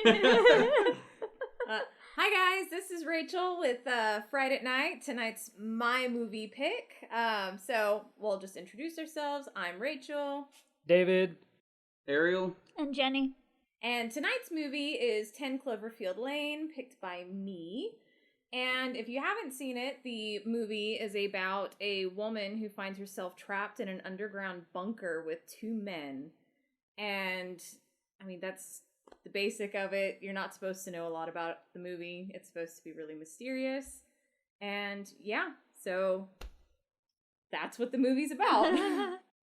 Hi guys, this is Rachel with Friday at Night. Tonight's my movie pick. So we'll just introduce ourselves. I'm Rachel. David. Ariel. And Jenny. And tonight's movie is 10 Cloverfield Lane, picked by me. And if you haven't seen it, the movie is about a woman who finds herself trapped in an underground bunker with two men. And, I mean, that's the basic of it. You're not supposed to know a lot about the movie. It's supposed to be really mysterious. And, yeah, so that's what the movie's about.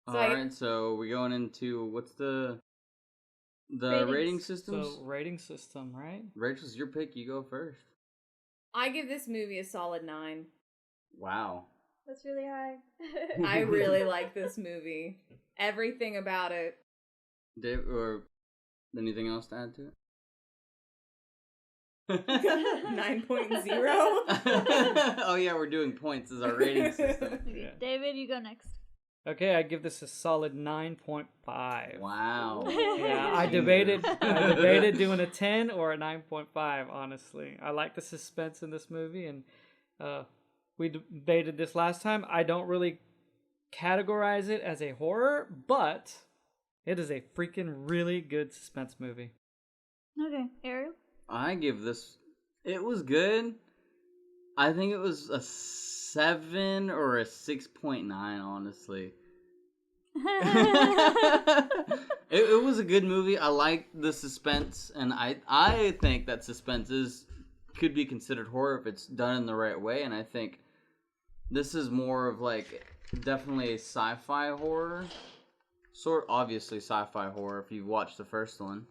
Alright, so we're going into, what's the rating systems? So, rating system, right? Rachel's your pick, you go first. I give this movie a solid 9. Wow. That's really high. I really like this movie. Everything about it. Dave, or anything else to add to it? 9.0. Oh yeah, we're doing points as our rating system. Yeah. David, you go next. Okay, I give this a solid 9.5. Wow. Yeah, I debated doing a 10 or a 9.5, honestly. I like the suspense in this movie, and we debated this last time. I don't really categorize it as a horror, but it is a freaking really good suspense movie. Okay, Ariel? I give this, it was good. I think it was a 7 or a 6.9, honestly. It was a good movie. I liked the suspense, and I think that suspense could be considered horror if it's done in the right way, and I think this is more of like definitely a sci-fi horror. Obviously sci-fi horror if you've watched the first one.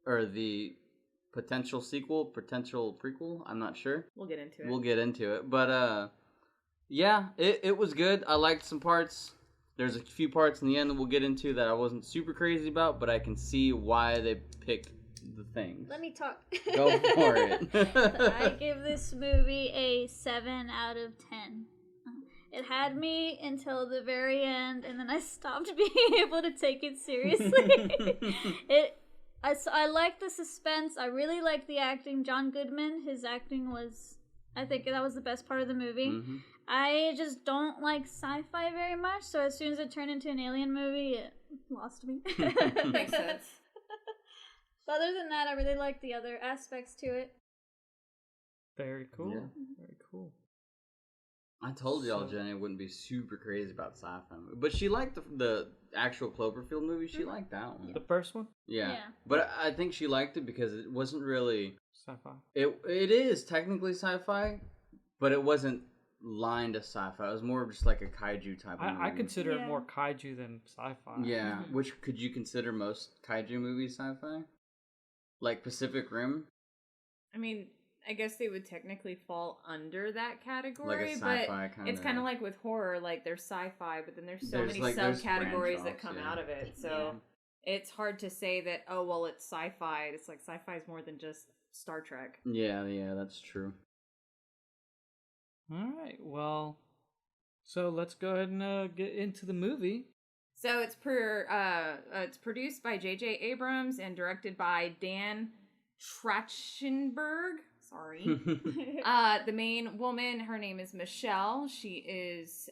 Or the potential sequel, potential prequel, I'm not sure. We'll get into it. But yeah, it was good. I liked some parts. There's a few parts in the end that we'll get into that I wasn't super crazy about, but I can see why they picked the things. Let me talk. Go for it. I give this movie a 7 out of 10. It had me until the very end, and then I stopped being able to take it seriously. I like the suspense. I really like the acting. John Goodman, his acting was, I think that was the best part of the movie. Mm-hmm. I just don't like sci-fi very much, so as soon as it turned into an alien movie, it lost me. Makes sense. But other than that, I really like the other aspects to it. Very cool. Yeah. Very cool. I told y'all Jenny wouldn't be super crazy about sci-fi movie, but she liked the actual Cloverfield movie. She liked that one. The first one? Yeah. But I think she liked it because it wasn't really sci-fi. It is technically sci-fi, but it wasn't lined as sci-fi. It was more of just like a kaiju type of movie. I consider it more kaiju than sci-fi. Yeah. Which could you consider most kaiju movies sci-fi? Like Pacific Rim? I mean, I guess they would technically fall under that category, like a sci-fi but kinda. It's kind of like with horror, like there's sci-fi, but then there's many subcategories that come out of it. So it's hard to say that, oh, well, it's sci-fi. It's like sci-fi is more than just Star Trek. Yeah, that's true. All right, well, so let's go ahead and get into the movie. So it's produced by J.J. Abrams and directed by Dan Trachtenberg. Sorry. The main woman, her name is Michelle. She is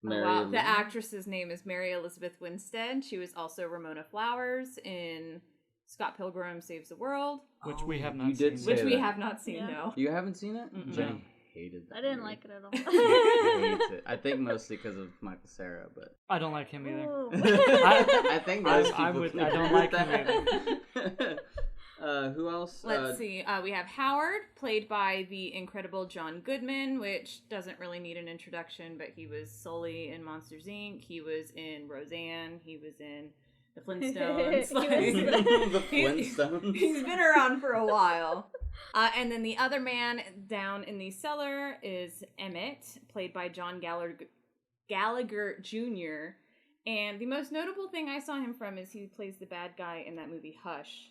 the actress's name is Mary Elizabeth Winstead. She was also Ramona Flowers in Scott Pilgrim Saves the World, which we have not seen. Which we have not seen. No. You haven't seen it? Mm-mm. Jenny hated that. I didn't movie. like it at all. She hates it. I think mostly because of Michael Cera, but I don't like him either. I think most people I don't like him either. Who else? Let's see. We have Howard, played by the incredible John Goodman, which doesn't really need an introduction, but he was Sully in Monsters, Inc. He was in Roseanne. He was in The Flintstones. The Flintstones. He's been around for a while. And then the other man down in the cellar is Emmett, played by John Gallagher Jr. And the most notable thing I saw him from is he plays the bad guy in that movie Hush.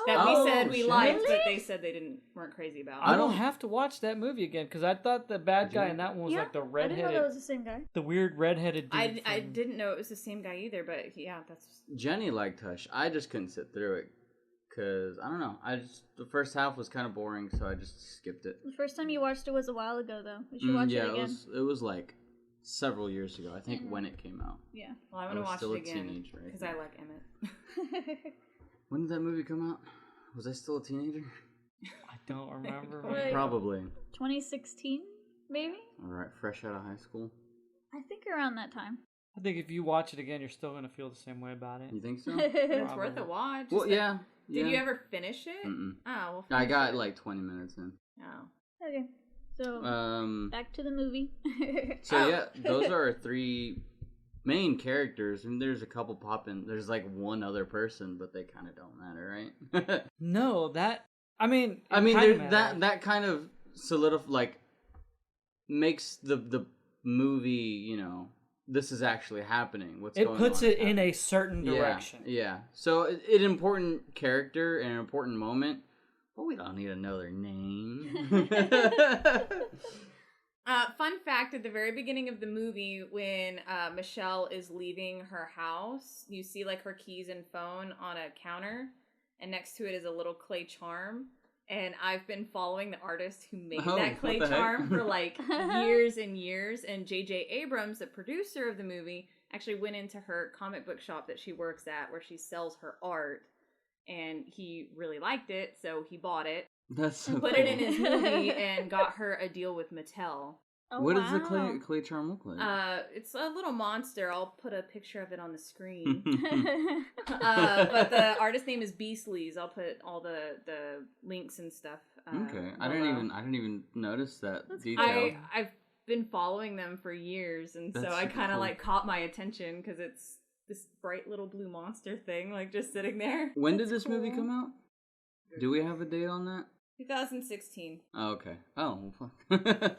That we said we liked, but they said they weren't crazy about. I don't have to watch that movie again because I thought the bad guy in that one was like the redheaded. I didn't know that was the same guy. The weird redheaded dude. I didn't know it was the same guy either, but yeah, that's. Jenny liked Hush. I just couldn't sit through it. because I don't know. The first half was kind of boring, so I just skipped it. The first time you watched it was a while ago, though. We should watch it again. It was like several years ago. I think when it came out. Yeah. Well, I'm gonna watch still it a again teenager, right? because I like Emmett. When did that movie come out? Was I still a teenager? I don't remember. Like- Probably. 2016, maybe? All right, fresh out of high school. I think around that time. I think if you watch it again, you're still gonna feel the same way about it. You think so? It's worth a watch. Well, Just like- yeah. Did you ever finish it? Mm-mm. Oh, well. I finish got it. like 20 minutes in. Oh. Okay. So, back to the movie. So yeah, those are our three main characters. I mean, there's a couple popping. There's like one other person, but they kind of don't matter, right? No, that I mean, that kind of makes the movie. You know, this is actually happening. What's going on? It puts it in a certain direction. Yeah. So an important character and an important moment. But we don't need to know their name. Fun fact, at the very beginning of the movie, when Michelle is leaving her house, you see like her keys and phone on a counter, and next to it is a little clay charm. And I've been following the artist who made that clay charm for like years and years. And J.J. Abrams, the producer of the movie, actually went into her comic book shop that she works at where she sells her art. And he really liked it, so he bought it. That's so put cool. it in his movie and got her a deal with Mattel. Oh, What does the wow. clay charm look like? It's a little monster. I'll put a picture of it on the screen. But the artist name is Beastly's. I'll put all the links and stuff. Okay, I below. didn't even notice that detail. I've been following them for years, and so That's I super kind of cool. like caught my attention because it's this bright little blue monster thing, like just sitting there. When did That's this movie cool. come out? Do we have a date on that? 2016. Oh, okay. Oh, well, fuck.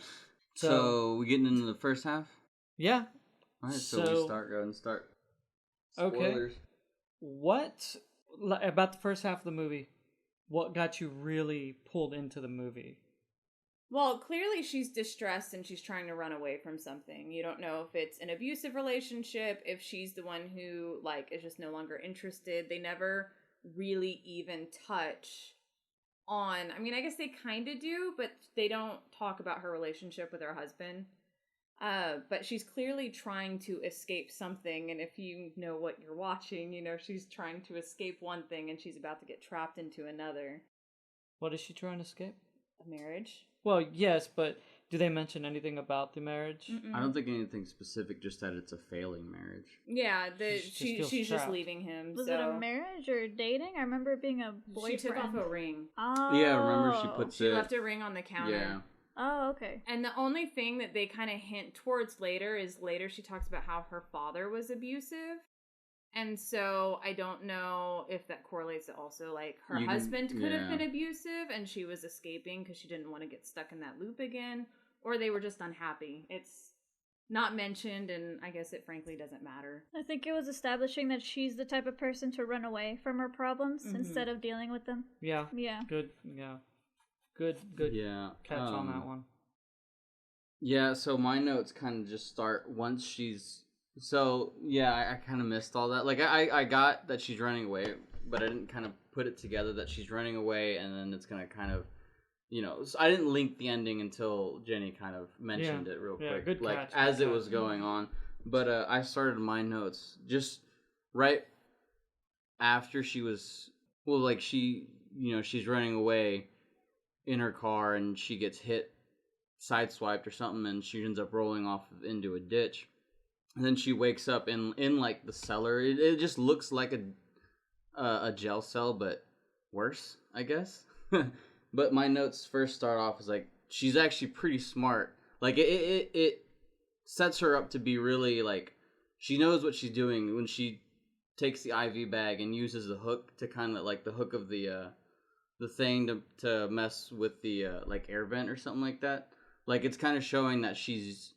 So we getting into the first half? Yeah. All right, so we So- go and start. Okay. Spoilers. What about the first half of the movie? What got you really pulled into the movie? Well, clearly she's distressed and she's trying to run away from something. You don't know if it's an abusive relationship, if she's the one who, like, is just no longer interested. They never really even touch on... I mean, I guess they kind of do, but they don't talk about her relationship with her husband. But she's clearly trying to escape something, and if you know what you're watching, you know she's trying to escape one thing and she's about to get trapped into another. What is she trying to escape? A marriage. Well, yes, but do they mention anything about the marriage? Mm-mm. I don't think anything specific, just that it's a failing marriage. Yeah, She she's just leaving him. Was so. it a marriage or dating? I remember it being a boyfriend. She took off a ring. Oh. Yeah, remember she puts She it. left a ring on the counter. Yeah. Oh, okay. And the only thing that they kind of hint towards later is later she talks about how her father was abusive. And so I don't know if that correlates to also like her husband could have been abusive and she was escaping because she didn't want to get stuck in that loop again, or they were just unhappy. It's not mentioned, and I guess it frankly doesn't matter. I think it was establishing that she's the type of person to run away from her problems Mhm. instead of dealing with them. Yeah. Yeah. Good. Yeah. Good. Yeah. Catch on that one. Yeah, so my notes kind of just start once she's... So, yeah, I kind of missed all that. Like, I got that she's running away, but I didn't kind of put it together that she's running away, and then it's going to kind of, you know... So I didn't link the ending until Jenny kind of mentioned it real Yeah, quick. good like, catch, as good it was catch. going on. But I started my notes just right after she was... Well, like, she... You know, she's running away in her car, and she gets hit, sideswiped or something, and she ends up rolling off into a ditch. And then she wakes up in like the cellar. It just looks like a jail cell, but worse, I guess. But my notes first start off as like she's actually pretty smart. Like it sets her up to be really like she knows what she's doing when she takes the IV bag and uses the hook to kind of like the hook of the thing to mess with the like air vent or something like that. Like it's kind of showing that she's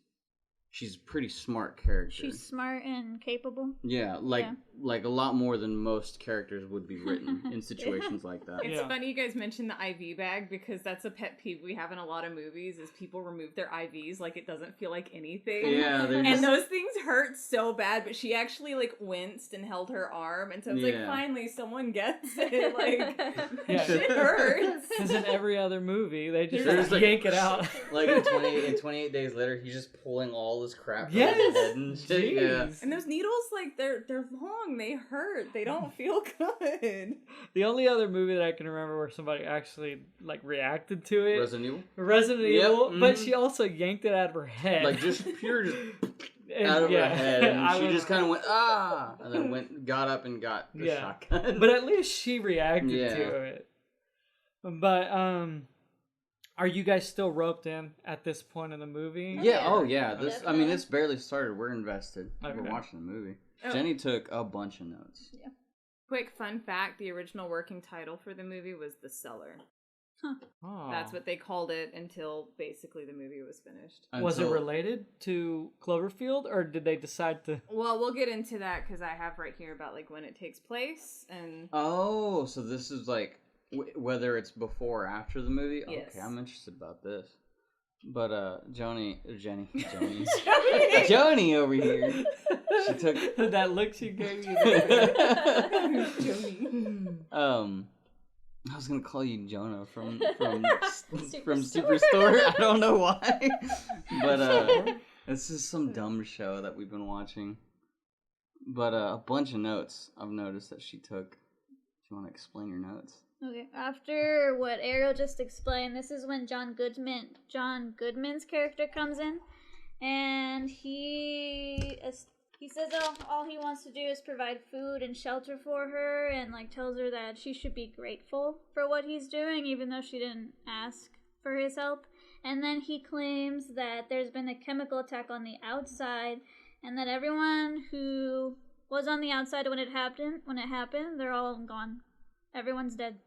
she's a pretty smart character. She's smart and capable. Yeah, like a lot more than most characters would be written in situations like that. It's funny you guys mentioned the IV bag because that's a pet peeve we have in a lot of movies is people remove their IVs like it doesn't feel like anything. Yeah, and those things hurt so bad, but she actually like winced and held her arm, and so it's like finally someone gets it. Like that shit hurts. Because in every other movie they just yank it out. Like in 28 Days Later, he's just pulling all this crap from his head and shit. Yeah. And those needles, like they're long, they hurt, they don't feel good. The only other movie that I can remember where somebody actually like reacted to it, Resident Evil, but she also yanked it out of her head, like just pure, out of her head, and she just kind of went and then got up and got the shotgun. But at least she reacted to it. But are you guys still roped in at this point in the movie? Yeah. Oh yeah. I mean, it's barely started. We're invested. Okay. We're watching the movie. Oh. Jenny took a bunch of notes. Yeah. Quick fun fact: the original working title for the movie was The Cellar. Huh. Oh. That's what they called it until basically the movie was finished. Was it related to Cloverfield, or did they decide to? Well, we'll get into that because I have right here about like when it takes place and. Oh, so this is like. Whether it's before or after the movie? Yes. Okay, I'm interested about this. But Joni over here. She took that look she gave you. Joni. I was gonna call you Jonah from Superstore. I don't know why. But this is some dumb show that we've been watching. But a bunch of notes I've noticed that she took. Do you want to explain your notes? Okay, after what Ariel just explained, this is when John Goodman's character comes in, and he says all he wants to do is provide food and shelter for her, and like tells her that she should be grateful for what he's doing, even though she didn't ask for his help. And then he claims that there's been a chemical attack on the outside, and that everyone who was on the outside when it happened, they're all gone. Everyone's dead.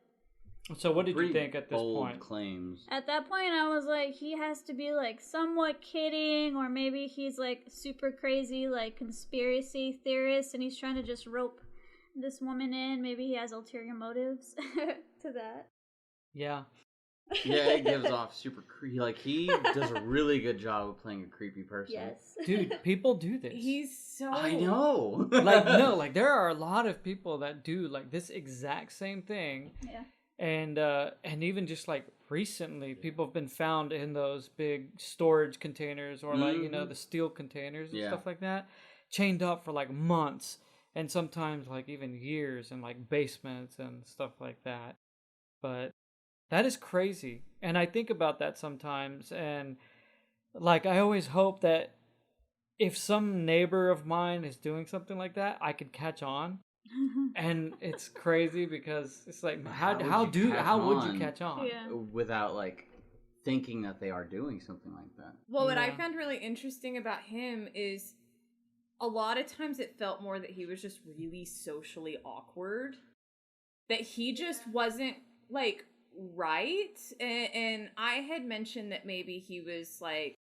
So what did you think at this point? Claims. At that point, I was like, he has to be like somewhat kidding, or maybe he's like super crazy, like conspiracy theorist, and he's trying to just rope this woman in. Maybe he has ulterior motives to that. Yeah. Yeah, it gives off super creepy. Like, he does a really good job of playing a creepy person. Yes. Dude, people do this. He's so... I know. Like, there are a lot of people that do, like, this exact same thing. Yeah. And even just, like, recently, people have been found in those big storage containers or, like, you know, the steel containers and stuff like that, chained up for, like, months. And sometimes, like, even years in, like, basements and stuff like that. But... that is crazy. And I think about that sometimes. And, like, I always hope that if some neighbor of mine is doing something like that, I could catch on. And it's crazy because it's like, how would you catch on? Yeah. Without, like, thinking that they are doing something like that. Well, what I found really interesting about him is a lot of times it felt more that he was just really socially awkward. That he just wasn't, like... right, and I had mentioned that maybe he was like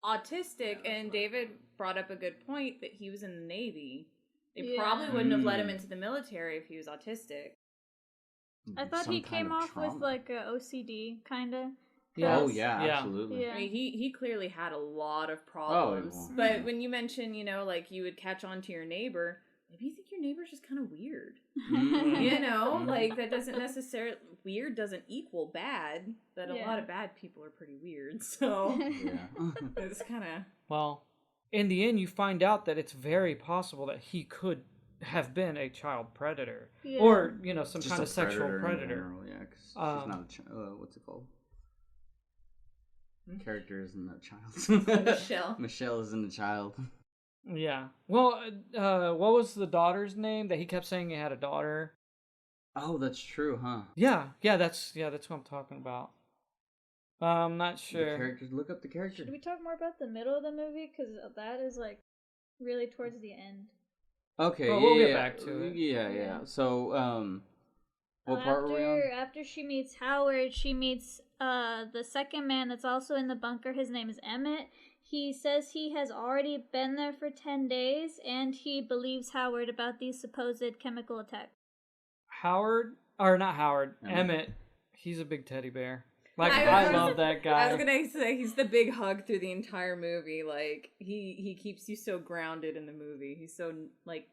autistic, and David brought up a good point that he was in the Navy. They probably wouldn't have let him into the military if he was autistic. I thought he came off with like a OCD kind of. Yeah. Oh yeah, absolutely. Yeah. I mean, he clearly had a lot of problems. Oh, but when you mention, you know, like you would catch on to your neighbor, maybe you think your neighbor's just kind of weird. You know, like that doesn't necessarily, weird doesn't equal bad, but a lot of bad people are pretty weird. So it's kind of... well, in the end, you find out that it's very possible that he could have been a child predator. Yeah. Or, you know, some just kind of sexual predator. Yeah, because she's not a what's it called? Character isn't a child. Michelle isn't a child. Yeah. Well, what was the daughter's name that he kept saying he had a daughter? Oh, that's true, huh? Yeah, that's what I'm talking about. I'm not sure. The characters, look up the character. Should we talk more about the middle of the movie? Because that is like really towards the end. Okay, we'll get back to it. Yeah. So, what part were we on? After she meets Howard, she meets the second man that's also in the bunker. His name is Emmett. He says he has already been there for 10 days, and he believes Howard about the supposed chemical attack. Emmett, he's a big teddy bear. Like, I I love that guy. I was gonna say he's the big hug through the entire movie. Like he keeps you so grounded in the movie. He's so like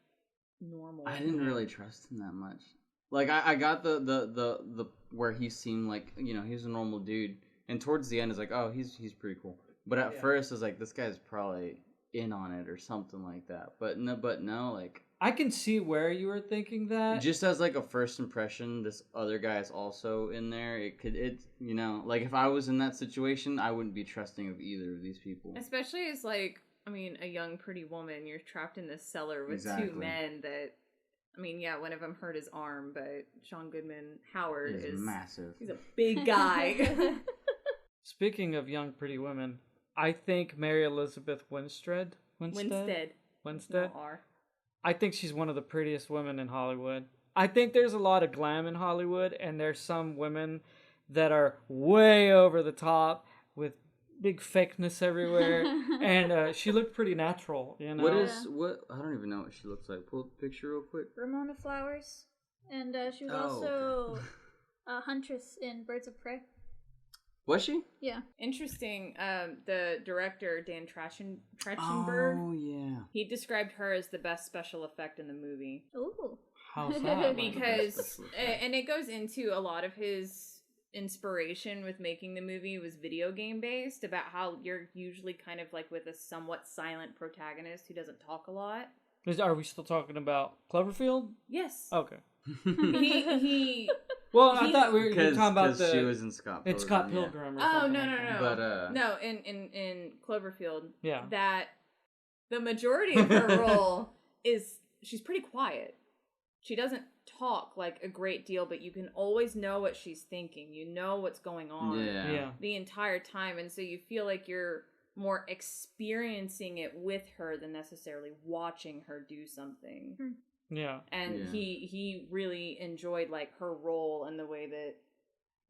normal. I didn't really trust him that much. Like I got the where he seemed like, you know, he's a normal dude, and towards the end it's like, oh, he's pretty cool. But at first it's like, this guy's probably in on it or something like that. But no, like, I can see where you were thinking that. just as like a first impression, this other guy is also in there. It's you know, like if I was in that situation, I wouldn't be trusting of either of these people. Especially as like, I mean, a young pretty woman. You're trapped in this cellar with Exactly. two men that. I mean, yeah, one of them hurt his arm, but John Goodman Howard It is massive. He's a big guy. Speaking of young pretty women, I think Mary Elizabeth Winstead. Winstead. Winstead. No R. I think she's one of the prettiest women in Hollywood. I think there's a lot of glam in Hollywood, and there's some women that are way over the top with big fakeness everywhere, and she looked pretty natural, you know? What I don't even know what she looks like. Pull the picture real quick. Ramona Flowers. And she was Oh, also a huntress in Birds of Prey. Was she? Yeah. Interesting. The director, Dan Trachtenberg, Oh yeah. he described her as the best special effect in the movie. Ooh. How's that? Because, and it goes into a lot of his inspiration with making the movie was video game based, about how you're usually kind of like with a somewhat silent protagonist who doesn't talk a lot. Are we still talking about Cloverfield? Yes. Okay. He Well, I thought we were talking about she was in Scott Pilgrim. It's Scott Pilgrim or Oh, something no, like no, that. no. But no, in Cloverfield, Yeah. that the majority of her role is she's pretty quiet. She doesn't talk like a great deal, but you can always know what she's thinking. You know what's going on Yeah. the entire time, and so you feel like you're more experiencing it with her than necessarily watching her do something. Yeah. And Yeah. he really enjoyed like her role and the way that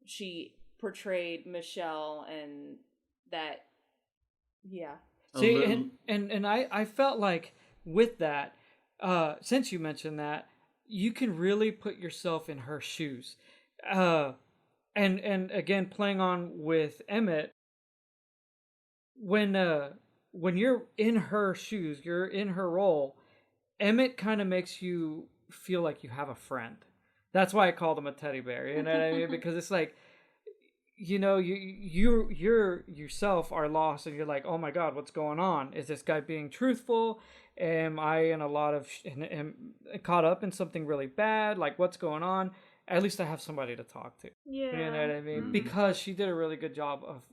she portrayed Michelle, and that See, and I felt like with that, since you mentioned that, you can really put yourself in her shoes. And again, playing on with Emmett, when you're in her shoes, you're in her role, Emmett kind of makes you feel like you have a friend. That's why I called him a teddy bear, you know what I mean? Because it's like, you know, you yourself are lost, and you're like, oh my God, what's going on? Is this guy being truthful? Am I in a lot of am caught up in something really bad? Like, what's going on? At least I have somebody to talk to. Yeah. You know what I mean? Mhm. Because she did a really good job of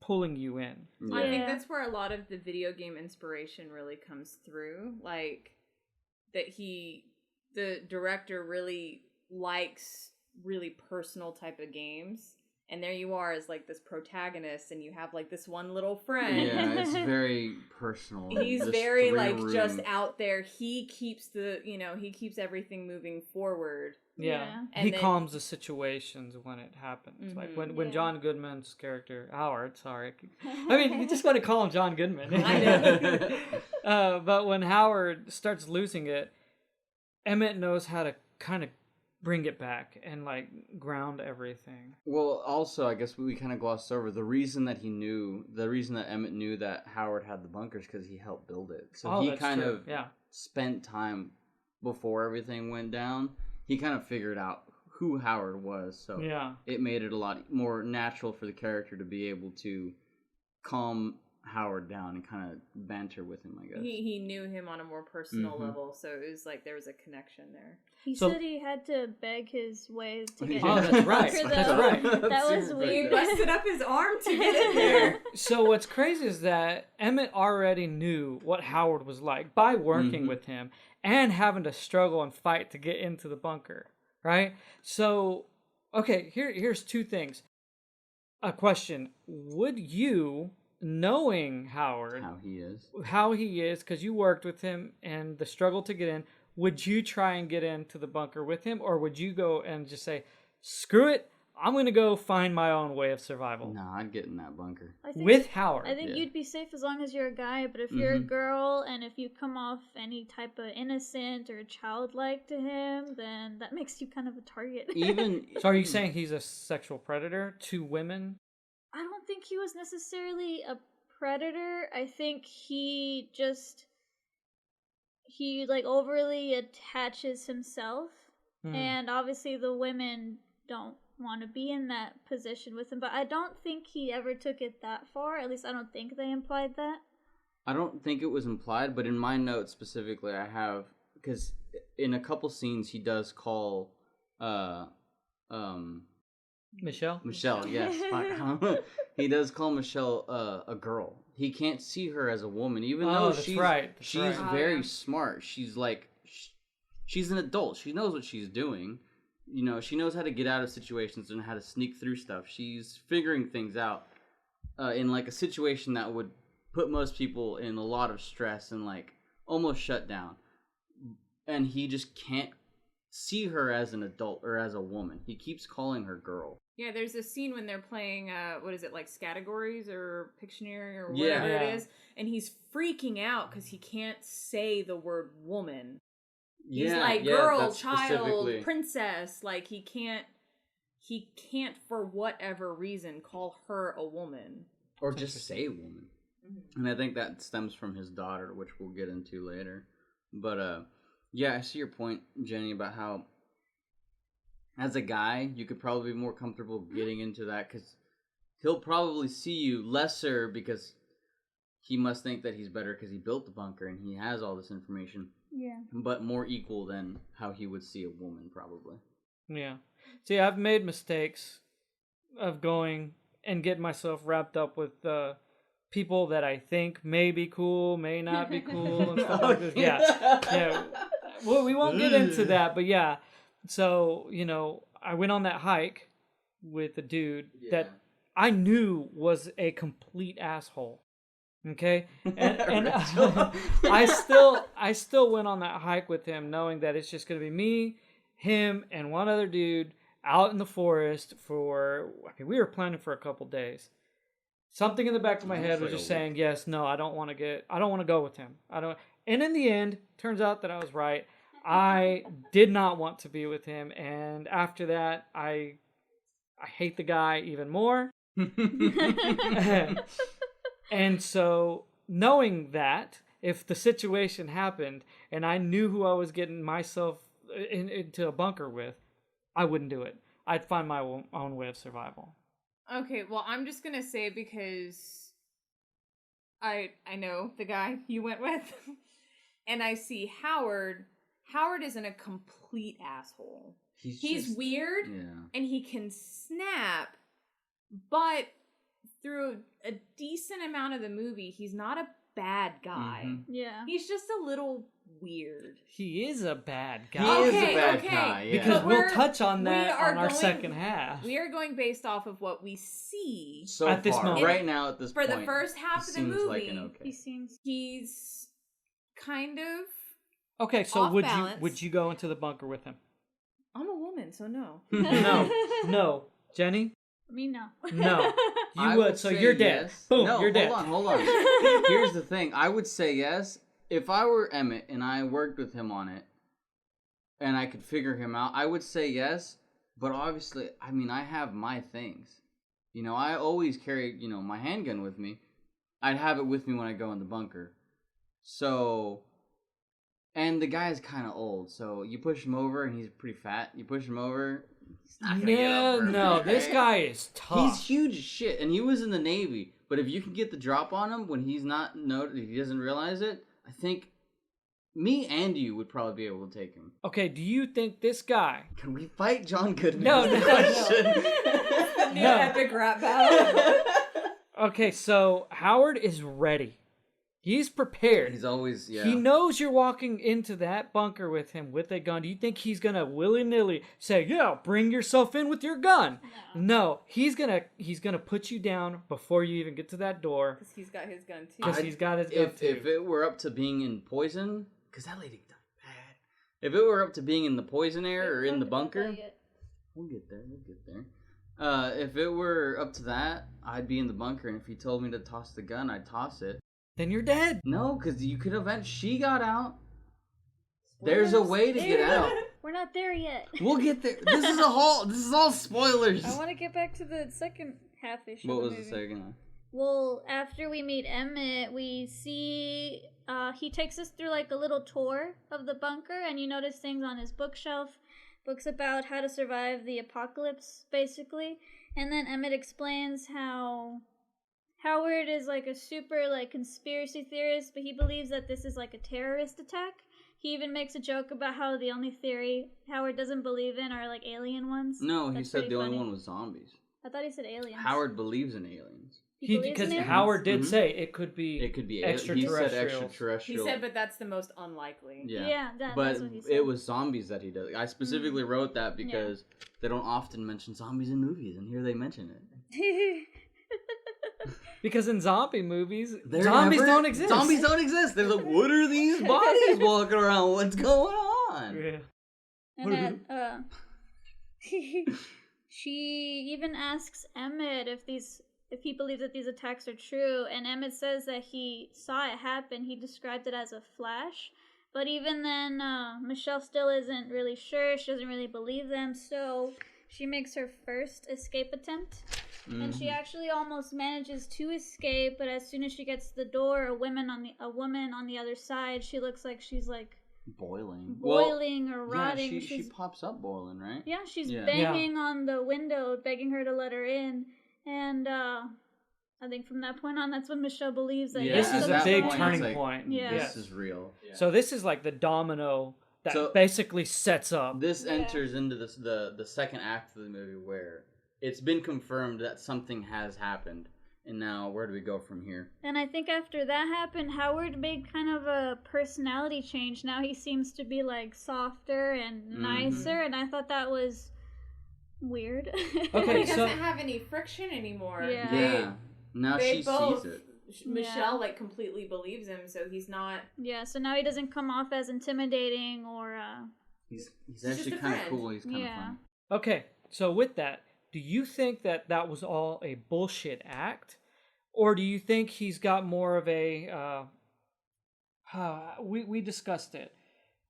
pulling you in. I think Yeah. that's where a lot of the video game inspiration really comes through. Like, that the director really likes really personal type of games. And there you are as like this protagonist, and you have like this one little friend. Yeah, it's very personal. He's This very like three-room- just out there. He keeps he keeps everything moving forward. Yeah. And He then- calms the situations when it happens. Like when Yeah. John Goodman's character, Howard, sorry. I mean, you just want to call him John Goodman. I know. But when Howard starts losing it, Emmett knows how to kind of bring it back and like ground everything. Well, also, I guess we kind of glossed over the reason that Emmett knew that Howard had the bunkers, because he helped build it. So he that's kind true. of Yeah. spent time before everything went down. He kind of figured out who Howard was. So Yeah. it made it a lot more natural for the character to be able to calm Howard down and kind of banter with him, I guess. He knew him on a more personal Mhm. level, so it was like there was a connection there. He So- said he had to beg his way to get Oh, into that's the right. bunker, That's though. right. That was Super He weird. busted up his arm to get in there. So what's crazy is that Emmett already knew what Howard was like by working Mhm. with him and having to struggle and fight to get into the bunker, right? So, okay, here's two things. A question: would you, knowing Howard, How he is. because you worked with him and the struggle to get in, would you try and get into the bunker with him, or would you go and just say, "Screw it, I'm going to go find my own way of survival. No, I'd get in that bunker. With Howard. I think Yeah. you'd be safe as long as you're a guy, but if you're a girl and if you come off any type of innocent or childlike to him, then that makes you kind of a target. Even So are you saying he's a sexual predator to women? I don't think he was necessarily a predator. I think he like overly attaches himself, and obviously the women don't want to be in that position with him, but I don't think he ever took it that far. At least I don't think they implied that. I don't think it was implied, but in my notes specifically, I have, because in a couple scenes he does call Michelle? Michelle, yes. He does call Michelle a girl. He can't see her as a woman, even though that's she's right. That's she's right. very smart. She's like, she's an adult. She knows what she's doing. You know, she knows how to get out of situations and how to sneak through stuff. She's figuring things out in like a situation that would put most people in a lot of stress and like almost shut down. And he just can't see her as an adult or as a woman. He keeps calling her girl. Yeah, there's a scene when they're playing, what is it, like Categories or Pictionary or Yeah. whatever Yeah. it is, and he's freaking out because he can't say the word woman. He's like, girl, that's child, specifically- princess. Like, he can't for whatever reason call her a woman. Or just say woman. And I think that stems from his daughter, which we'll get into later. But yeah, I see your point, Jenny, about how as a guy, you could probably be more comfortable getting into that because he'll probably see you lesser because he must think that he's better because he built the bunker and he has all this information. Yeah. But more equal than how he would see a woman, probably. Yeah. See, I've made mistakes of going and getting myself wrapped up with people that I think may be cool, may not be cool, and stuff like this. Yeah. Yeah. Well, we won't get into that, but yeah. So, you know, I went on that hike with a dude that I knew was a complete asshole. Okay, and I still went on that hike with him, knowing that it's just gonna be me, him, and one other dude out in the forest for. I mean, we were planning for a couple days. Something in the back of my head was just saying, yes, no, I don't want to go with him. And in the end, turns out that I was right. I did not want to be with him, and after that, I hate the guy even more. And so, knowing that, if the situation happened and I knew who I was getting myself into a bunker with, I wouldn't do it. I'd find my own way of survival. Okay, well, I'm just gonna say because I know the guy you went with, and I see Howard. Howard isn't a complete asshole. He's just, weird, and he can snap, but through a decent amount of the movie, he's not a bad guy. Mm-hmm. Yeah. He's just a little weird. He is a bad He guy. is a bad guy, yeah. Because But we'll touch on that on our going- second half. We are going based off of what we see So At this far, moment. right now at this for point, the first half of the seems movie. like an okay. He seems. He's kind of. Okay, so Off would balance. you go into the bunker with him? I'm a woman, so no. No. Jenny? Me, no. No. You I would, so say you're dead. yes. Boom, No, you're dead. Hold on. Here's the thing. I would say yes if I were Emmett and I worked with him on it and I could figure him out. I would say yes, but obviously, I mean, I have my things. You know, I always carry, my handgun with me. I'd have it with me when I go in the bunker. So, and the guy is kind of old, so you push him over and he's pretty fat. You push him over, he's not gonna get up very No, quick, this right? guy is tough. He's huge as shit, and he was in the Navy. But if you can get the drop on him when he's not if he doesn't realize it, I think me and you would probably be able to take him. Okay, do you think this guy... Can we fight John Goodman? No, is the no. question. New epic rap battle. Okay, so Howard is ready. He's prepared. He's always, He knows you're walking into that bunker with him with a gun. Do you think he's gonna willy-nilly say, "Yeah, bring yourself in with your gun"? No, he's gonna put you down before you even get to that door. Because he's got his gun too. Because he's got his gun too. If it were up to being in poison, because that lady died bad. If it were up to being in the poison air or in the bunker, we'll get there. If it were up to that, I'd be in the bunker, and if he told me to toss the gun, I'd toss it. Then you're dead. No, because you could she got out. There's a way to get out. We're not there yet. We'll get there. This is all spoilers. I want to get back to the second half-ish What of the was movie. the second half? Well, after we meet Emmett, we see he takes us through like a little tour of the bunker, and you notice things on his bookshelf, books about how to survive the apocalypse, basically. And then Emmett explains how Howard is like a super like conspiracy theorist, but he believes that this is like a terrorist attack. He even makes a joke about how the only theory Howard doesn't believe in are like alien ones. No, he That's said pretty the funny. only one was zombies. I thought he said aliens. Howard believes in aliens. He believes Because in aliens? Howard did Mhm. say it could be. It could be He extraterrestrials. said He extraterrestrial. said, but that's the most unlikely. Yeah, that's but what he said. it was zombies that he does. I specifically wrote that because they don't often mention zombies in movies, and here they mention it. Because in zombie movies, They're zombies never- don't exist. Zombies don't exist. They're like, what are these bodies walking around? What's going on? Yeah. And that, she even asks Emmett if he believes that these attacks are true, and Emmett says that he saw it happen. He described it as a flash, but even then, Michelle still isn't really sure. She doesn't really believe them, so she makes her first escape attempt. And she actually almost manages to escape, but as soon as she gets to the door, a woman on the other side, she looks like she's like Boiling or rotting. Yeah, she pops up boiling, right? Yeah, she's Yeah. banging on the window, begging her to let her in. And I think from that point on, that's when Michelle believes that This is a big turning it's point. Yeah. This is real. So this is like the domino that So- basically sets up. This enters into the second act of the movie where it's been confirmed that something has happened. And now, where do we go from here? And I think after that happened, Howard made kind of a personality change. Now he seems to be like softer and nicer, and I thought that was weird. Okay, He so- doesn't have any friction anymore. Yeah. Yeah. Now They she both- sees it. Michelle Yeah. like completely believes him, so he's not. Yeah, so now he doesn't come off as intimidating or He's just actually a kind of friend. cool. He's kind of Yeah. fun. Okay, so with that, do you think that that was all a bullshit act? Or do you think he's got more of a... we discussed it.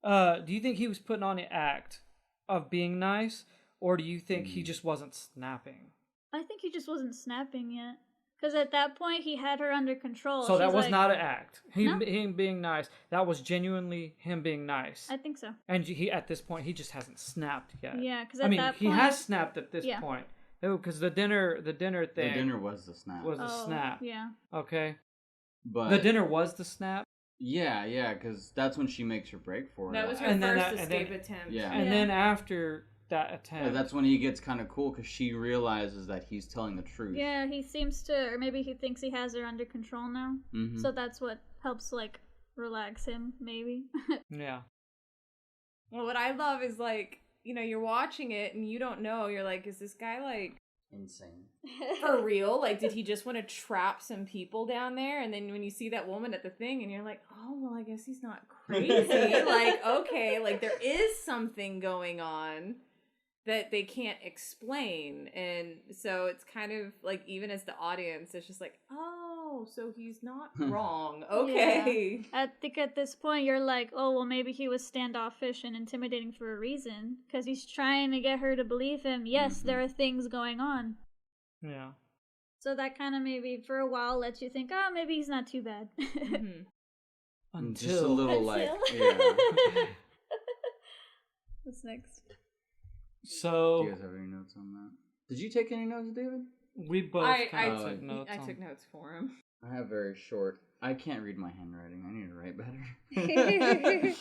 Do you think he was putting on an act of being nice? Or do you think he just wasn't snapping? I think he just wasn't snapping yet. Because at that point, he had her under control. So that She's was like- not an act. No. Him being nice. That was genuinely him being nice. I think so. And he at this point, he just hasn't snapped yet. Yeah, because I mean, that he point... has snapped at this Yeah. point. Because the dinner The thing dinner was the snap. was a snap. Yeah. Okay. But The dinner was the snap. Yeah, because that's when she makes her break for it. That was her And then first that- and then- escape attempt. Yeah. And Yeah. then after that Yeah, attempt, that's when he gets kind of cool because she realizes that he's telling the truth. Yeah, he seems to, or maybe he thinks he has her under control now. Mhm. So that's what helps, like, relax him, maybe. yeah. Well, what I love is like, you know, you're watching it and you don't know. You're like, is this guy like Insane. for real? Like, did he just want to trap some people down there? And then when you see that woman at the thing, and you're like, oh, well, I guess he's not crazy. Like, okay, like there is something going on that they can't explain. And so it's kind of like, even as the audience, it's just like, oh, so he's not wrong. Okay. I think at this point, you're like, oh, well, maybe he was standoffish and intimidating for a reason. Because he's trying to get her to believe him. Yes, there are things going on. Yeah. So that kind of maybe, for a while, lets you think, oh, maybe he's not too bad. Mhm. Until Just a little like, Until. yeah. What's next? Do So you guys have any notes on that? Did you take any notes, David? we both I kind of took took notes. I on- took notes for him. I have very short. I can't read my handwriting. I need to write better.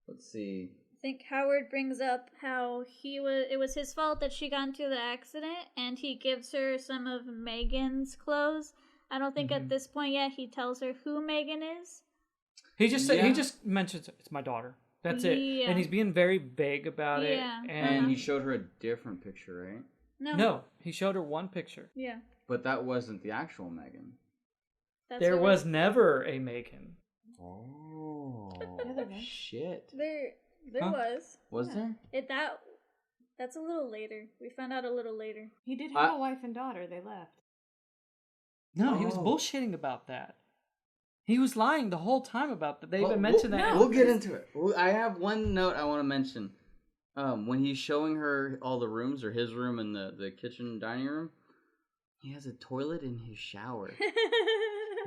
Let's see. I think Howard brings up how it was his fault that she got into the accident, and he gives her some of Megan's clothes. I don't think at this point yet he tells her who Megan is. He just said, Yeah. he just mentions it's my daughter. That's it. Yeah. And he's being very vague about it. Yeah. And he showed her a different picture, right? No, he showed her one picture. Yeah. But that wasn't the actual Megan. That's There what was never a Megan. Oh, Yeah, there was. shit. there Huh? was. Was there? That's a little later. We found out a little later. He did have a wife and daughter. They left. No, he was bullshitting about that. He was lying the whole time about that. They even mentioned that. We'll get into it. I have one note I want to mention. When he's showing her all the rooms, or his room and the kitchen and dining room, he has a toilet in his shower.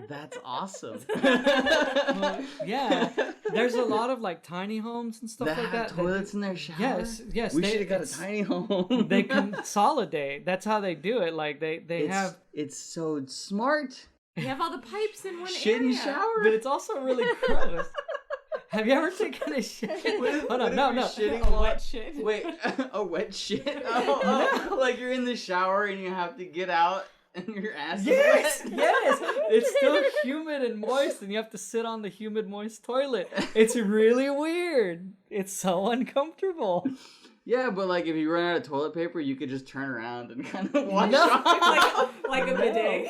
That's awesome. Well, yeah, there's a lot of like tiny homes and stuff That like have that. toilets in their shower. Yes. We should have got a tiny home. They consolidate. That's how they do it. Like they have. It's so smart. You have all the pipes in one Shit area. in shower. But it's also really gross. Have you ever taken a shit? Hold on, no. Shitting A wet shit. Wait, a wet shit? Oh, like you're in the shower and you have to get out and your ass is wet? Yes. It's still humid and moist, and you have to sit on the humid, moist toilet. It's really weird. It's so uncomfortable. Yeah, but like if you run out of toilet paper, you could just turn around and kind of wash No. off. like a bidet.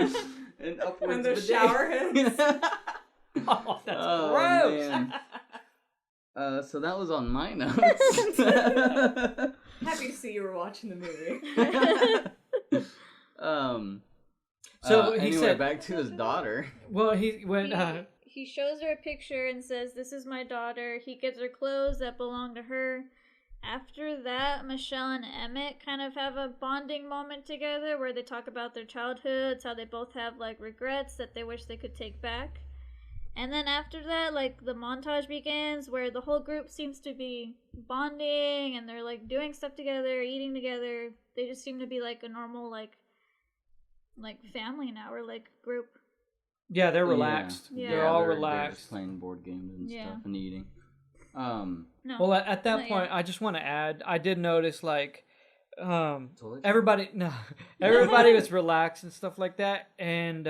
Yeah. And upwards When the bidet. shower hits. Oh, that's gross. Man. So that was on my notes. Happy to see you were watching the movie. So he anyway, said, back to his daughter. well, he went. He shows her a picture and says, "This is my daughter." He gives her clothes that belong to her. After that, Michelle and Emmett kind of have a bonding moment together where they talk about their childhoods, how they both have like regrets that they wish they could take back. And then after that, like the montage begins where the whole group seems to be bonding and they're like doing stuff together, eating together. They just seem to be like a normal like family now, or like group. Yeah, they're relaxed. Yeah. They're all They're relaxed. just playing board games and Yeah. stuff and eating. No. Well, at that Not point, yet. I just want to add, I did notice like Toilet everybody was relaxed and stuff like that, and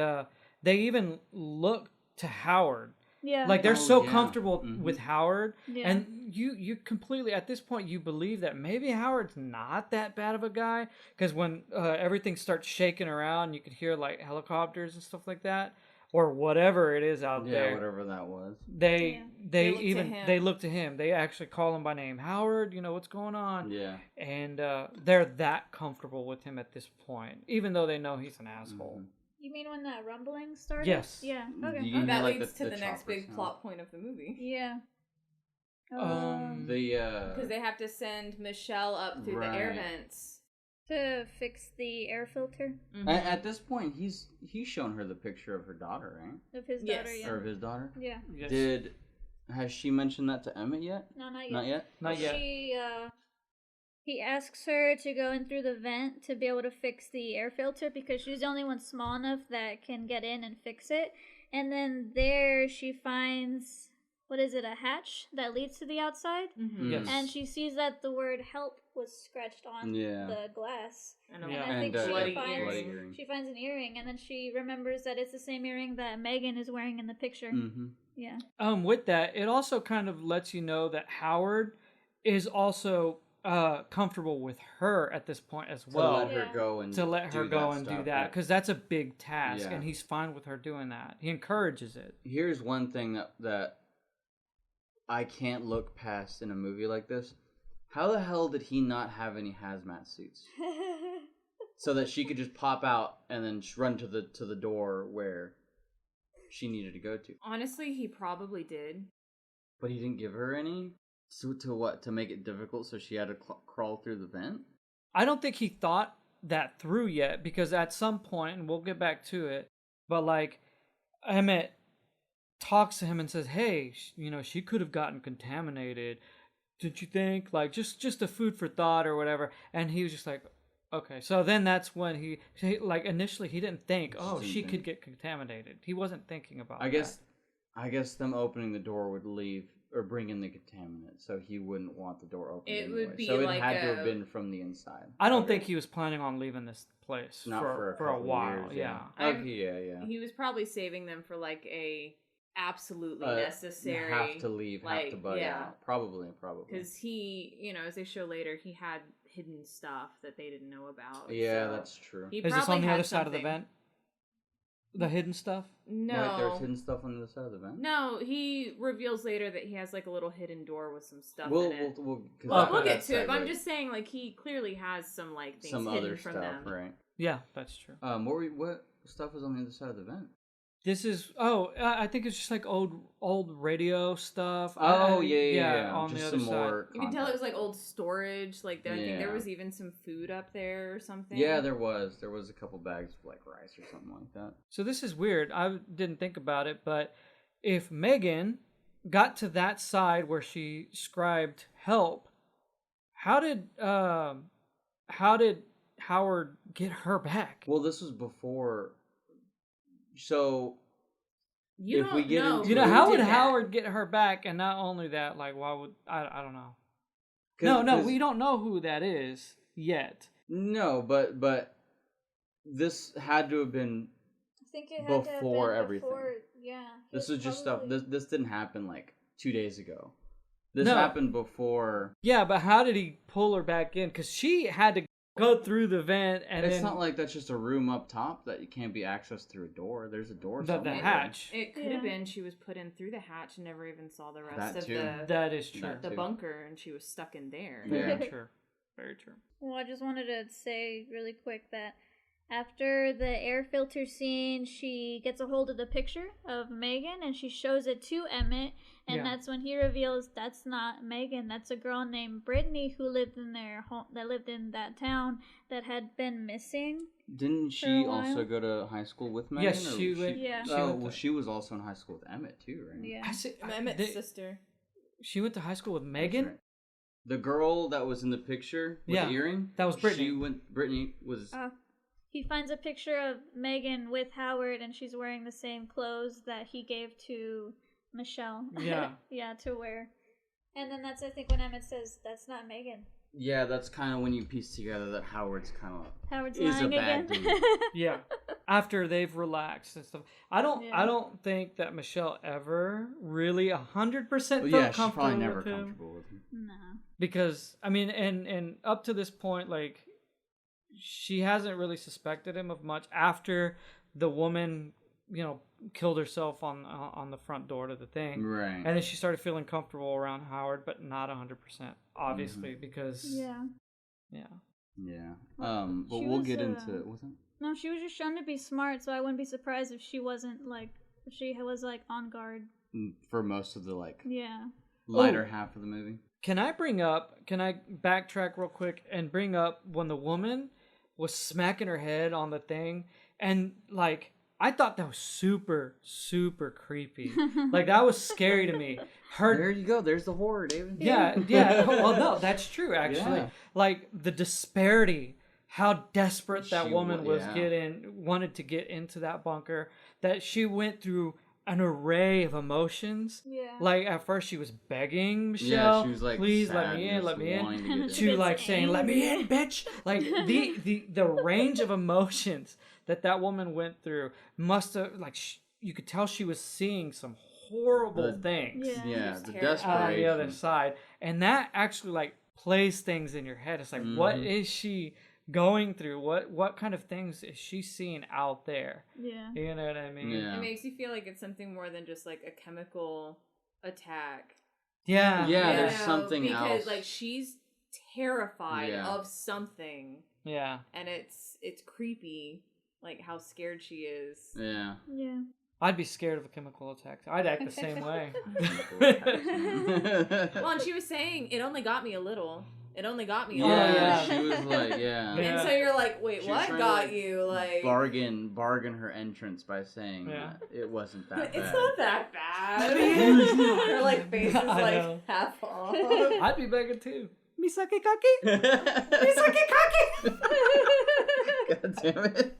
they even look to Howard. Yeah. Like they're Oh, so yeah. comfortable Mhm. with Howard, Yeah. and you completely at this point you believe that maybe Howard's not that bad of a guy, because when everything starts shaking around, you could hear like helicopters and stuff like that, or whatever it is out Yeah, there. whatever that was. They They look to even him. they look to him. They actually call him by name, Howard. You know what's going on? Yeah. And they're that comfortable with him at this point, even though they know he's an asshole. Mhm. You mean when that rumbling started? Yes. Yeah. Do Okay. you- That like leads the to the next chopper big sound. plot point of the movie. Yeah. Because they have to send Michelle up through the air Right. vents. To fix the air filter At this point, he's shown her the picture of her daughter, right? of his Yes. daughter. Yeah. Or of his daughter. Yeah. Yes. Has she mentioned that to Emmett yet? No, not yet. Not yet. Not yet. He asks her to go in through the vent to be able to fix the air filter because she's the only one small enough that can get in and fix it. And then there she finds, what is it, a hatch that leads to the outside? Mm-hmm. Yes. And she sees that the word help was scratched on Yeah. the glass. And Yeah. And I think And she bloody finds, earring. earring. she finds an earring, and then she remembers that it's the same earring that Megan is wearing in the picture. Mm-hmm. Yeah. With that, it also kind of lets you know that Howard is also comfortable with her at this point as To well. let her go and To let her do go that and do stuff, that, yeah. because that's a big task, Yeah. and he's fine with her doing that. He encourages it. Here's one thing that I can't look past in a movie like this. How the hell did he not have any hazmat suits? So that she could just pop out and then run to the door where she needed to go to. Honestly, he probably did. But he didn't give her any? So to what? To make it difficult so she had to crawl through the vent? I don't think he thought that through yet, because at some point, and we'll get back to it, but like Emmett talks to him and says, "Hey, she could have gotten contaminated. Did you think? Like just a food for thought or whatever." And he was just like, "Okay." So then that's when he like initially he didn't think, "Oh, Didn't she think. could get contaminated." He wasn't thinking about. I guess them opening the door would leave or bring in the contaminant, so he wouldn't want the door open. It anyway. would be so it like had to a- have been from the inside. I don't think he was planning on leaving this place Not for a couple while. years, Yeah. Okay, yeah. He was probably saving them for like a absolutely You necessary. have to leave, have to butt out. Probably. Because he, as they show later, he had hidden stuff that they didn't know about. Yeah, so that's true. he Is this probably on the had other side of the something. vent? The hidden stuff? No. Right, there's hidden stuff on the other side of the vent. No, he reveals later that he has like a little hidden door with some stuff We'll in it. we'll Get to it, but I'm just saying, like, he clearly has some like things some hidden other from stuff, them. right? Yeah, that's true. What stuff is on the other side of the vent? This is I think it's just like old radio stuff. Oh yeah. On Just the other some side. more. You can tell it was like old storage. Like I think there was even some food up there or something. Yeah, there was. There was a couple bags of like rice or something like that. So this is weird. I didn't think about it, but if Megan got to that side where she scribed help, how did Howard get her back? Well, this was before. So You if we get into You know, Who how would did that? Howard get her back? And not only that, like, why would I don't know. 'cause- No, we don't know who that is yet. No, but this had to have been. I think it had Before to have been everything. Before, yeah. This was just stuff. probably- This didn't happen like 2 days ago. This No. happened before. Yeah, but how did he pull her back in? Because she had to go through the vent, and It's then not like that's just a room up top that you can't be accessed through a door. There's a door. the somewhere. hatch. It could Yeah. have been she was put in through the hatch and never even saw the rest That of too. That is true. That the too. bunker, and she was stuck in there. Yeah. Very true. Very true. Well, I just wanted to say really quick that after the air filter scene, she gets a hold of the picture of Megan and she shows it to Emmett, and Yeah. that's when he reveals that's not Megan. That's a girl named Brittany who lived in their home, that lived in that town that had been missing. Didn't For a she while. also go to high school with Megan? Yes, or she was went. Yeah. She Oh, went well, to, she was also in high school with Emmett too, right? Yeah. I see, Emmett's sister. She went to high school with That's Megan. right. The girl that was in the picture with Yeah, the earring. that was Brittany. Brittany was. He finds a picture of Megan with Howard, and she's wearing the same clothes that he gave to Michelle. Yeah. Yeah, to wear. And then that's, I think, when Emmett says, that's not Megan. Yeah, that's kind of when you piece together that Howard's kind of. Howard's Is a lying bad again. dude. Yeah. After they've relaxed and stuff. I Yeah. don't think that Michelle ever really 100% Well, felt yeah, she's comfortable probably never with him. comfortable with him. No. Because I mean, and up to this point, like, she hasn't really suspected him of much after the woman, killed herself on the front door to the thing. Right. And then she started feeling comfortable around Howard, but not 100%, obviously, because Yeah. Yeah. Well, But she we'll was, get into it. Wasn't? No, she was just trying to be smart, so I wouldn't be surprised if she wasn't, like, if she was, like, on guard. For most of the like Yeah. lighter half of the movie. Can I backtrack real quick and bring up when the woman was smacking her head on the thing, and like, I thought that was super, super creepy. Like, that was scary to me. There you go. There's the horror, David. Yeah. Well, no, that's true, actually. Yeah. Like, the disparity, how desperate that She woman was yeah. wanted to get into that bunker, that she went through an array of emotions. Yeah. Like, at first she was begging Michelle, Yeah, she was like, please sad let me in, and let me just in. wanting to get She To gets like saying, let me in, angry. bitch. Like, the range of emotions that woman went through must have, like, you could tell she was seeing some horrible things Yeah. Yeah, She was the terrified. on the other desperation. side. And that actually, like, plays things in your head. It's like, what Mhm. is she going through? What kind of things is she seeing out there? Yeah. You know what I mean? Yeah. It makes you feel like it's something more than just like a chemical attack. Yeah. Yeah, You there's know, something because else. like she's terrified Yeah. of something, Yeah. and it's creepy, like how scared she is. Yeah. Yeah. I'd be scared of a chemical attack. I'd act the same way. Well, and she was saying it only got me a little. It only got me a Yeah, little. yeah. she was like, yeah. Yeah. And so you're like, wait, She was what trying got to, like, you? Like, bargain her entrance by saying Yeah. that it wasn't that it's bad. not that bad. Yeah. Her like face is I like know. half off. I'd be begging too. Misaki kaki? Misaki kaki? God damn it.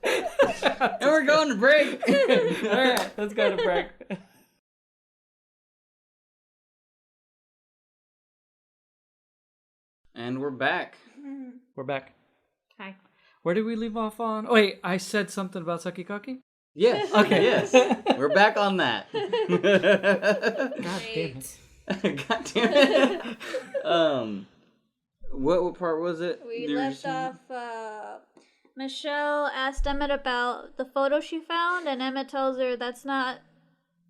And we're going to break. Alright, let's go to break. And we're back. We're back. Hi. Where did we leave off on? Oh, wait, I said something about sakikaki? Yes. Okay. Yes. We're back on that. God damn it. God damn it. What part was it? We You were left saying? off Michelle asked Emmett about the photo she found, and Emmett tells her that's not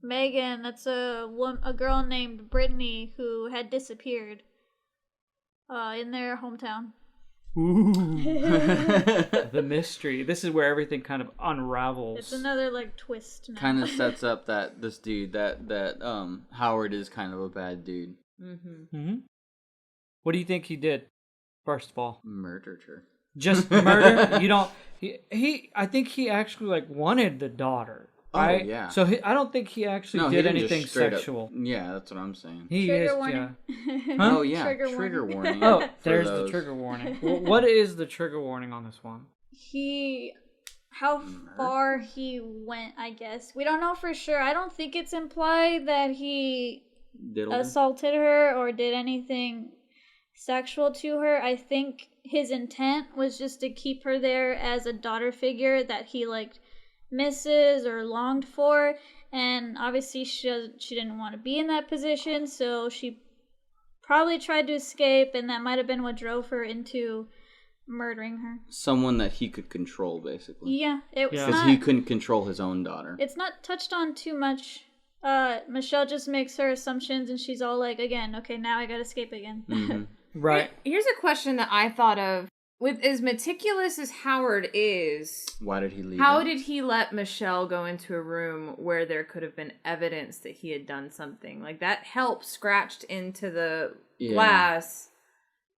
Megan, that's a girl named Brittany who had disappeared in their hometown. Ooh. The mystery. This is where everything kind of unravels. It's another like twist now. Kind of sets up that this dude, that Howard is kind of a bad dude. Mm-hmm. What do you think he did? First of all, Murdered her. Just murder. You don't. He. I think he actually like wanted the daughter. Right? Oh yeah. So I don't think he actually did anything sexual. Yeah, that's what I'm saying. Trigger warning. Yeah. Huh? Oh yeah. Trigger warning. Oh, there's the trigger warning. What is the trigger warning on this one? How far he went, I guess. We don't know for sure. I don't think it's implied that he assaulted her or did anything sexual to her. I think his intent was just to keep her there as a daughter figure that he liked, misses or longed for, and obviously she didn't want to be in that position, so she probably tried to escape, and that might have been what drove her into murdering her. Someone that he could control, basically. Yeah, because he couldn't control his own daughter. It's not touched on too much. Michelle just makes her assumptions, and she's all like, again, okay, now I gotta escape again. Mm-hmm. Right. Here's a question that I thought of. With as meticulous as Howard is, why did he leave? How did he let Michelle go into a room where there could have been evidence that he had done something? Like, that help scratched into the glass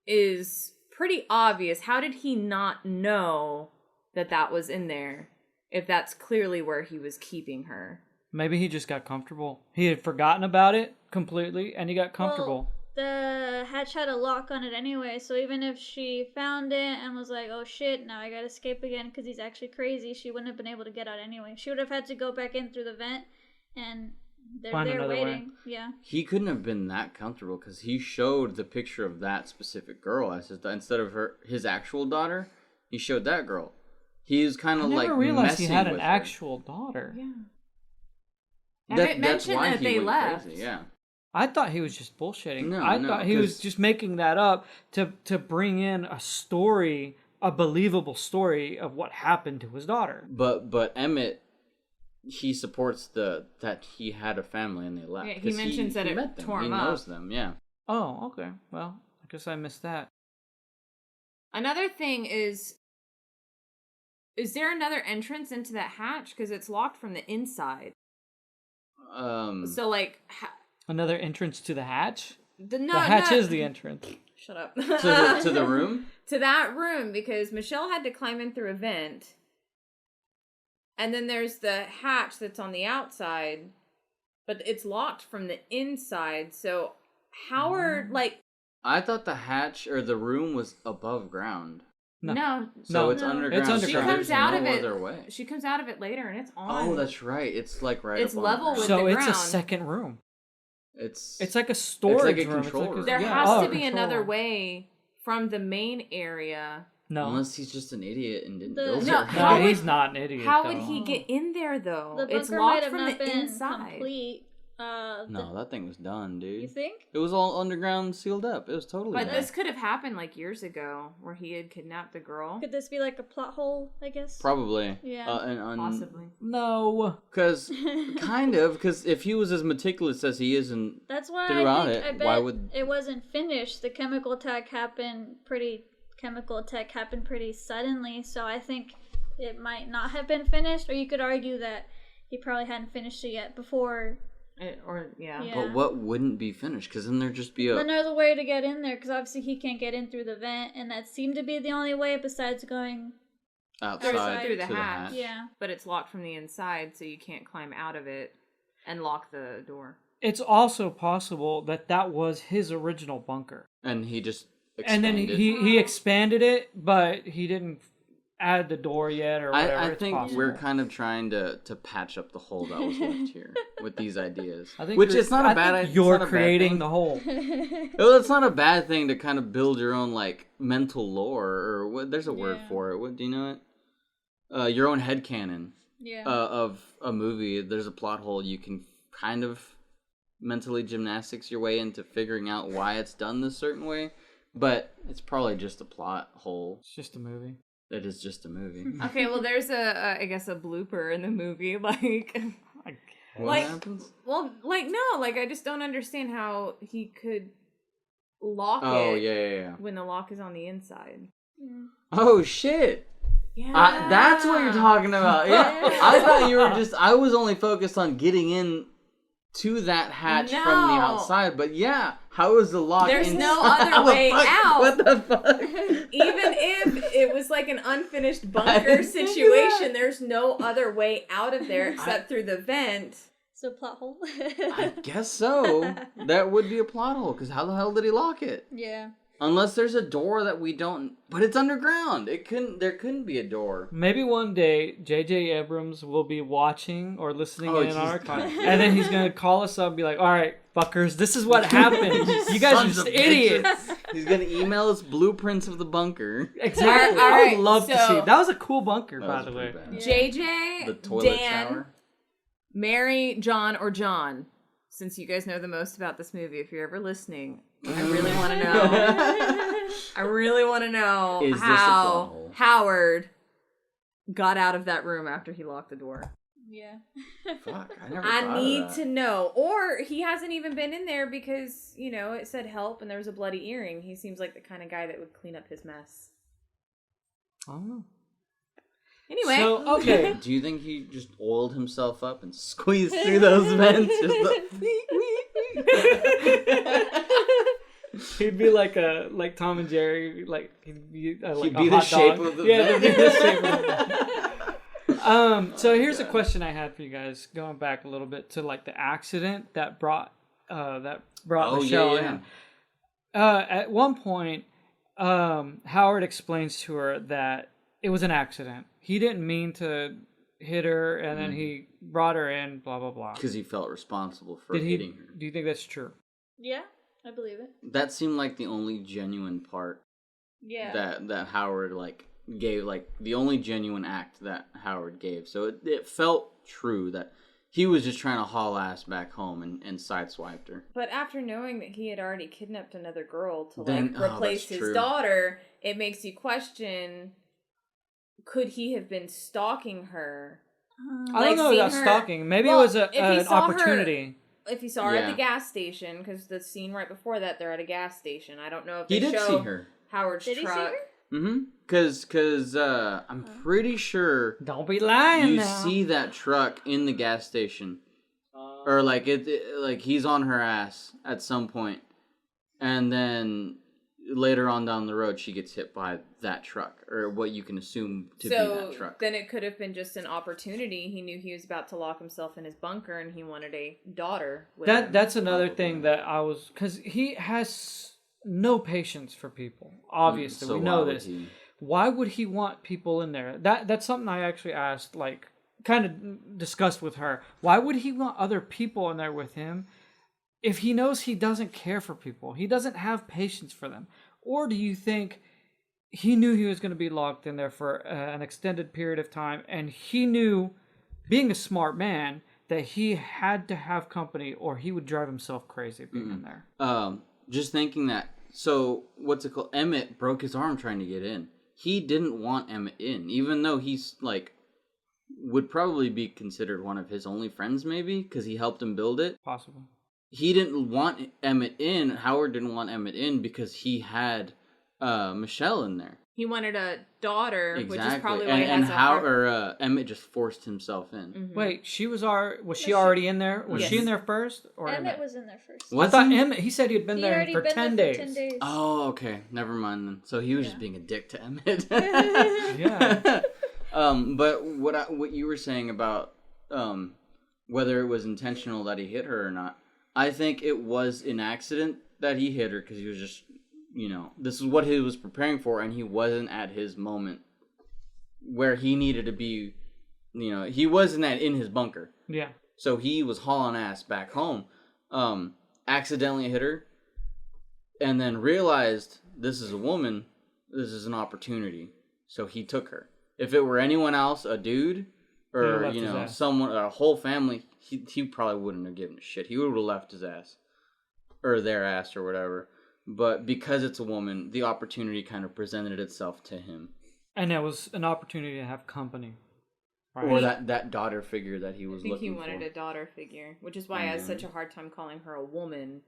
is pretty obvious. How did he not know that that was in there if that's clearly where he was keeping her? Maybe he just got comfortable. He had forgotten about it completely, and he got comfortable. Well, the hatch had a lock on it anyway, so even if she found it and was like, oh shit, now I gotta escape again because he's actually crazy, she wouldn't have been able to get out anyway. She would have had to go back in through the vent, and they're there waiting. Way. Yeah. He couldn't have been that comfortable because he showed the picture of that specific girl as instead of his actual daughter, he showed that girl. He's kind of like messing with her. I never realized he had an actual daughter. Yeah. It mentioned that they left. Crazy, yeah. I thought he was just bullshitting. No, I thought he was just making that up to bring in a story, a believable story of what happened to his daughter. But Emmett, he supports that he had a family and they left. Yeah, he mentions that it tore him up. He knows them, yeah. Oh, okay. Well, I guess I missed that. Another thing is there another entrance into that hatch? Because it's locked from the inside. So like. Another entrance to the hatch? The hatch is the entrance. Shut up. to the room? To that room, because Michelle had to climb in through a vent. And then there's the hatch that's on the outside. But it's locked from the inside. So Howard, I thought the hatch or the room was above ground. No. So it's underground. It's underground. She comes out of it. Other way. She comes out of it later and it's on. Oh, that's right. It's like right It's up level on the with ground. the So ground. it's a second room. It's like a storage room. Control room. There has to be control another room. way from the main area. No. Unless he's just an idiot and didn't The- build No, it. how he's not an idiot. How though. would he get in there though? The bunker It's might locked have from not the been inside. complete. No, that thing was done, dude. You think? It was all underground, sealed up. It was totally But done. this could have happened like years ago, where he had kidnapped the girl. Could this be like a plot hole, I guess? Probably. Yeah. Possibly. No. Because, because if he was as meticulous as he is and That's why throughout I bet why would... it wasn't finished. The chemical attack happened pretty suddenly, so I think it might not have been finished, or you could argue that he probably hadn't finished it yet before. Yeah. But what wouldn't be finished? Because then there'd just be Then there's a way to get in there, because obviously he can't get in through the vent, and that seemed to be the only way besides going outside through the to hatch. Yeah. But it's locked from the inside, so you can't climb out of it and lock the door. It's also possible that was his original bunker. And he just And then expanded. he expanded it, but he didn't add the door yet or whatever. I It's think possible. we're kind of trying to patch up the hole that was left here with these ideas. I think Which you're- is not a I bad think idea. You're creating the hole. Well, it's not a bad thing to kind of build your own like mental lore or what. There's a word for it. What do you know it? Your own headcanon of a movie. There's a plot hole. You can kind of mentally gymnastics your way into figuring out why it's done this certain way, but it's probably just a plot hole. It's just a movie. It is just a movie. Okay, well, there's I guess a blooper in the movie, like, What like, happens? well, like no, like I just don't understand how he could lock Oh, it yeah. when the lock is on the inside. Oh, shit. Yeah, That's what you're talking about. Yeah. I thought you were I was only focused on getting in to that hatch from the No. outside, but yeah, how is the lock There's inside? no other way out. What the fuck? Even if it was like an unfinished I bunker didn't think of situation, that. there's no other way out of there except through the vent. So plot hole. I guess so. That would be a plot hole, because how the hell did he lock it? Yeah. Unless there's a door that we don't... But it's underground. There couldn't be a door. Maybe one day J.J. Abrams will be watching or listening Oh, in he's on our gonna- podcast, and then he's gonna call us up and be like, "All right, fuckers, this is what happened. You guys are Sons just of idiots." bitches. He's gonna email us blueprints of the bunker. Exactly. All I right, would love to so- see. That was a cool bunker, That by was the way. pretty bad. JJ, The toilet Dan, shower. Mary, John, or John. Since you guys know the most about this movie, if you're ever listening, I really want to know. I really want to know Is this a how plot hole? Howard got out of that room after he locked the door. Yeah. Fuck, I never I thought need of that. to know. Or he hasn't even been in there because, you know, it said help and there was a bloody earring. He seems like the kind of guy that would clean up his mess. I don't know. Anyway. So, okay. Do you think he just oiled himself up and squeezed through those vents? Just He'd be like Tom and Jerry, like he'd be like He'd a be the hot shape dog. of the yeah, vent. he'd be the shape of the So here's a question I had for you guys, going back a little bit to like the accident that brought Michelle in. At one point, Howard explains to her that it was an accident. He didn't mean to hit her, and then he brought her in. Blah blah blah. Because he felt responsible for Did he? hitting her. Do you think that's true? Yeah, I believe it. That seemed like the only genuine part Yeah. that Howard gave, like the only genuine act that Howard gave. So it felt true that he was just trying to haul ass back home and sideswiped her. But after knowing that he had already kidnapped another girl to Then- replace that's his true. daughter, it makes you question, could he have been stalking her? I Like, don't know seen about her- stalking. Maybe Well, it was if he an saw her- opportunity. If he saw her at Yeah. the gas station, because the scene right before that, they're at a gas station. I don't know if He they did show see her. Howard's Did he see truck. her? Mm-hmm. Because I'm pretty sure Don't be lying you now. see that truck in the gas station. Or like like he's on her ass at some point, and then later on down the road she gets hit by that truck, or what you can assume to be that truck. Then it could have been just an opportunity. He knew he was about to lock himself in his bunker, and he wanted a daughter with him. That's another thing that I was, because he has no patience for people. Obviously, So we know why would this. he- Why would he want people in there? That's something I actually asked, like, kind of discussed with her. Why would he want other people in there with him if he knows he doesn't care for people? He doesn't have patience for them. Or do you think he knew he was going to be locked in there for an extended period of time, and he knew, being a smart man, that he had to have company or he would drive himself crazy being in there? Just thinking that. So what's it called? Emmett broke his arm trying to get in. He didn't want Emmett in, even though he's like would probably be considered one of his only friends, maybe because he helped him build it. Possible. He didn't want Emmett in. Howard didn't want Emmett in because he had Michelle in there. He wanted a daughter, Exactly. which is probably why he and has a hard... Emmett just forced himself in. Mhm. Wait, she was she already in there? Was she Yes. in there first, or Emmett was in there first. What? I thought he? Emmett. He said he had been He there already for been 10 there days. for 10 days. Oh, okay. Never mind then. So he was just Yeah. being a dick to Emmett. Yeah. But what you were saying about whether it was intentional that he hit her or not, I think it was an accident that he hit her because he was just, this is what he was preparing for, and he wasn't at his moment where he needed to be. He wasn't in his bunker. Yeah. So he was hauling ass back home, accidentally hit her, and then realized this is a woman, this is an opportunity. So he took her. If it were anyone else, a dude, He would've or, left his ass. someone, a whole family, he probably wouldn't have given a shit. He would have left his ass. Or their ass or whatever. But because it's a woman, the opportunity kind of presented itself to him. And it was an opportunity to have company. Right? Or that daughter figure that he was I think looking he wanted for. a daughter figure, which is why he has such a hard time calling her a woman,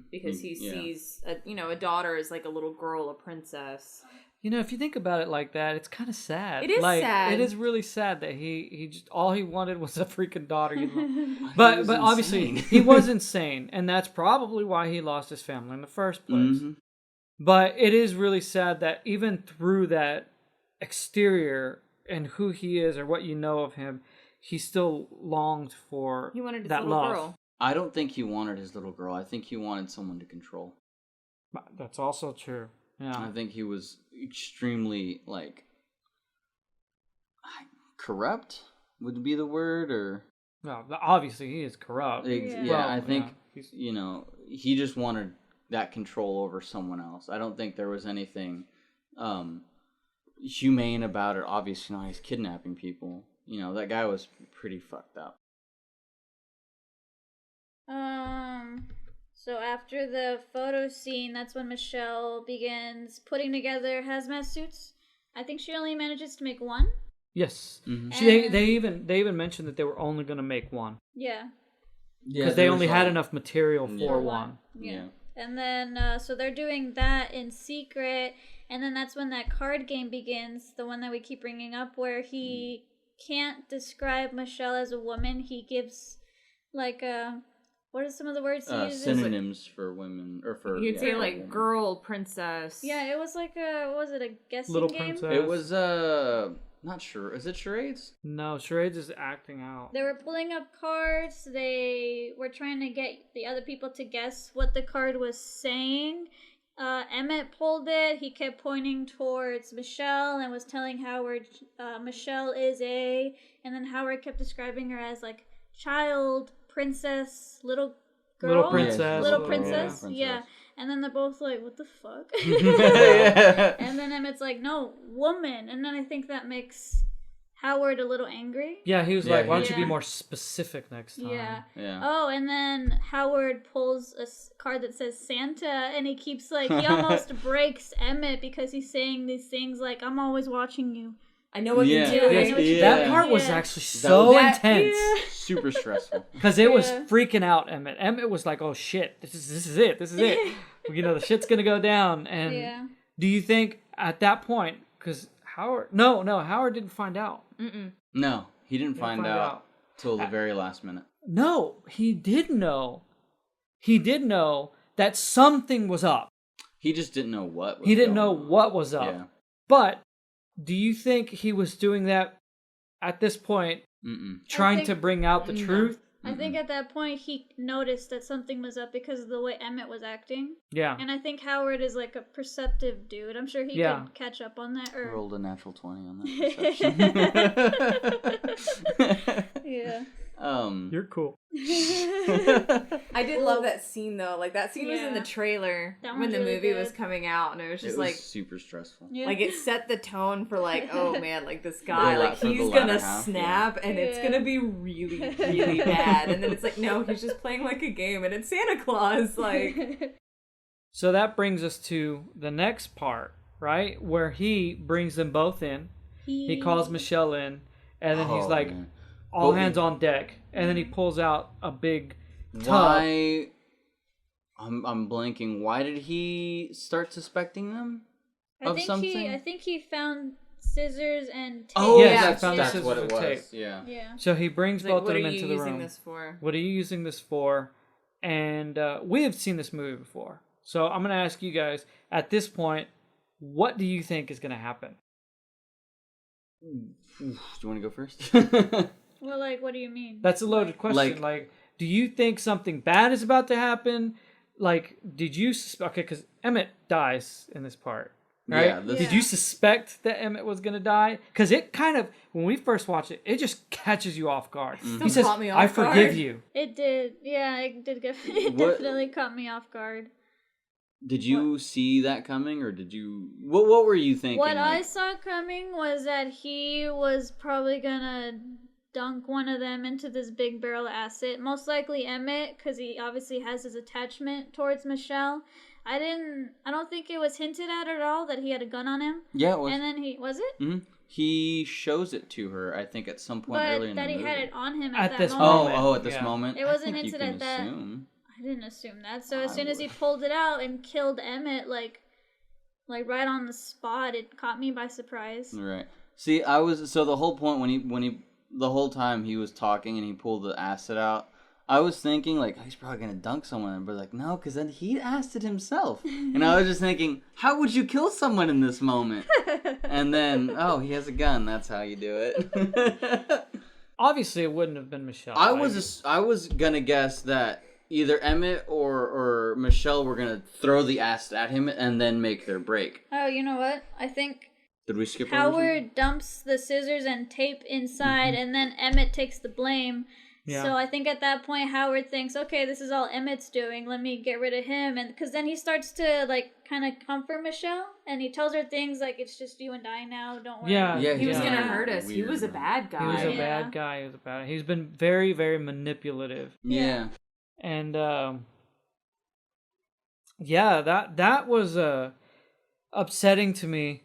because he sees a daughter as like a little girl, a princess. You know, if you think about it like that, it's kind of sad. It is sad. It is really sad that he just all he wanted was a freaking daughter. But obviously he was insane, and that's probably why he lost his family in the first place. But it is really sad that even through that exterior and who he is or what you know of him, he still longed for He wanted his that little love. girl. I don't think he wanted his little girl. I think he wanted someone to control. That's also true. Yeah. I think he was extremely, like, corrupt would be the word, or... No, obviously he is corrupt. I think, he just wanted that control over someone else. I don't think there was anything humane about it. Obviously not, he's kidnapping people. You know, that guy was pretty fucked up. So after the photo scene, that's when Michelle begins putting together hazmat suits. I think she only manages to make one. Yes. Mm-hmm. They even mentioned that they were only going to make one. Yeah. Because they only had enough material for one. Yeah. And then, so they're doing that in secret. And then that's when that card game begins, the one that we keep bringing up, where he can't describe Michelle as a woman. He gives, like, what are some of the words he uses? Synonyms for women, or for... You'd say, like, women. girl, princess. Yeah, it was like a, what was it, a guessing Little game? princess. It was, not sure. Is it charades? No, charades is acting out. They were pulling up cards. They were trying to get the other people to guess what the card was saying. Emmett pulled it. He kept pointing towards Michelle and was telling Howard Michelle is a... And then Howard kept describing her as, like, child, princess, little girl. Little princess. Little princess. Yeah. And then they're both like, what the fuck? Yeah. And then Emmett's like, no, woman. And then I think that makes Howard a little angry. Yeah, he was like, why don't you be Yeah. more specific next time? Yeah. Oh, and then Howard pulls a card that says Santa, and he keeps, like, he almost breaks Emmett because he's saying these things like, I'm always watching you. I know what you're Yeah. doing. I know what you're That doing. part was Yeah. actually so intense. Super stressful. Because it was freaking out Emmett. Emmett was like, oh shit, this is it. You know, the shit's going to go down. And do you think at that point, because Howard... No, Howard didn't find out. No, he didn't find out till the very last minute. No, he did know. He did know that something was up. He just didn't know what was He didn't going know on. what was up. Yeah. But do you think he was doing that at this point, trying to bring out the truth? I think at that point he noticed that something was up because of the way Emmett was acting. Yeah. And I think Howard is like a perceptive dude. I'm sure he could catch up on that. Or... Rolled a natural 20 on that perception. Yeah. You're cool. I did love that scene though. Like that scene was in the trailer That when one's the really movie good. was coming out, and it was just It was like super stressful. Yeah. like it set the tone for like, oh man, like this guy, like for the he's latter gonna half, snap and it's gonna be really, really bad. And then it's like, no, he's just playing like a game and it's Santa Claus. Like, So that brings us to the next part, right? Where he brings them both in. He calls Michelle in, and then he's like, man. all hands on deck. And then he pulls out a big tub. Why? I'm blanking. Why did he start suspecting them of something? I think he found scissors and tape. Oh, Yes, yeah, I found the that's scissors what and it was. tape. Yeah. Yeah. So he brings like, both what of are them you into the using room. this for? What are you using this for? And we have seen this movie before. So I'm going to ask you guys, at this point, what do you think is going to happen? Do you want to go first? Well, like, what do you mean? That's a loaded question. Like, do you think something bad is about to happen? Like, did you... Okay, because Emmett dies in this part, right? Yeah, Did you suspect that Emmett was going to die? Because it kind of, when we first watch it, it just catches you off guard. He says, caught me off I forgive guard. you. It did. Yeah, it did. It What- definitely caught me off guard. Did you see that coming, or did you... What were you thinking? What I like, saw coming was that he was probably gonna dunk one of them into this big barrel of acid. Most likely Emmett, because he obviously has his attachment towards Michelle. I don't think it was hinted at all that he had a gun on him. Yeah, it was. And then was it? Mm-hmm. He shows it to her, I think, at some point earlier in the movie. But that he had it on him at that this moment. moment. At this moment. It wasn't I think hinted you can at that. assume. I didn't assume that. So as soon as he pulled it out and killed Emmett, like right on the spot, it caught me by surprise. Right. See, the whole point when he the whole time he was talking and he pulled the acid out, I was thinking like, he's probably gonna dunk someone, but like, no, because then he'd acid himself. And I was just thinking, how would you kill someone in this moment? And then, he has a gun. That's how you do it. Obviously, it wouldn't have been Michelle. I was gonna guess that either Emmett or Michelle were gonna throw the acid at him and then make their break. Oh, you know what? I think Did we skip over Howard dumps the scissors and tape inside, and then Emmett takes the blame. Yeah. So I think at that point Howard thinks, okay, this is all Emmett's doing. Let me get rid of him, and because then he starts to like kind of comfort Michelle, and he tells her things like, "It's just you and I now. Don't worry." Yeah, He was yeah. gonna hurt us. He Weird. was a bad guy. He was a Yeah. bad guy. He's been very, very manipulative. Yeah. And that was upsetting to me.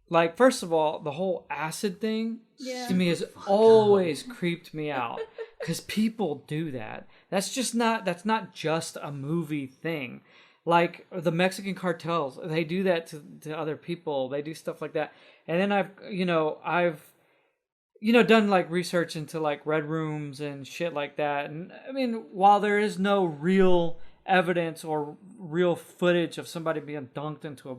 Like, first of all, the whole acid thing to me has always creeped me out, because people do that. That's not just a movie thing. Like the Mexican cartels, they do that to other people. They do stuff like that. And then I've done like research into like red rooms and shit like that. And I mean, while there is no real evidence or real footage of somebody being dunked into a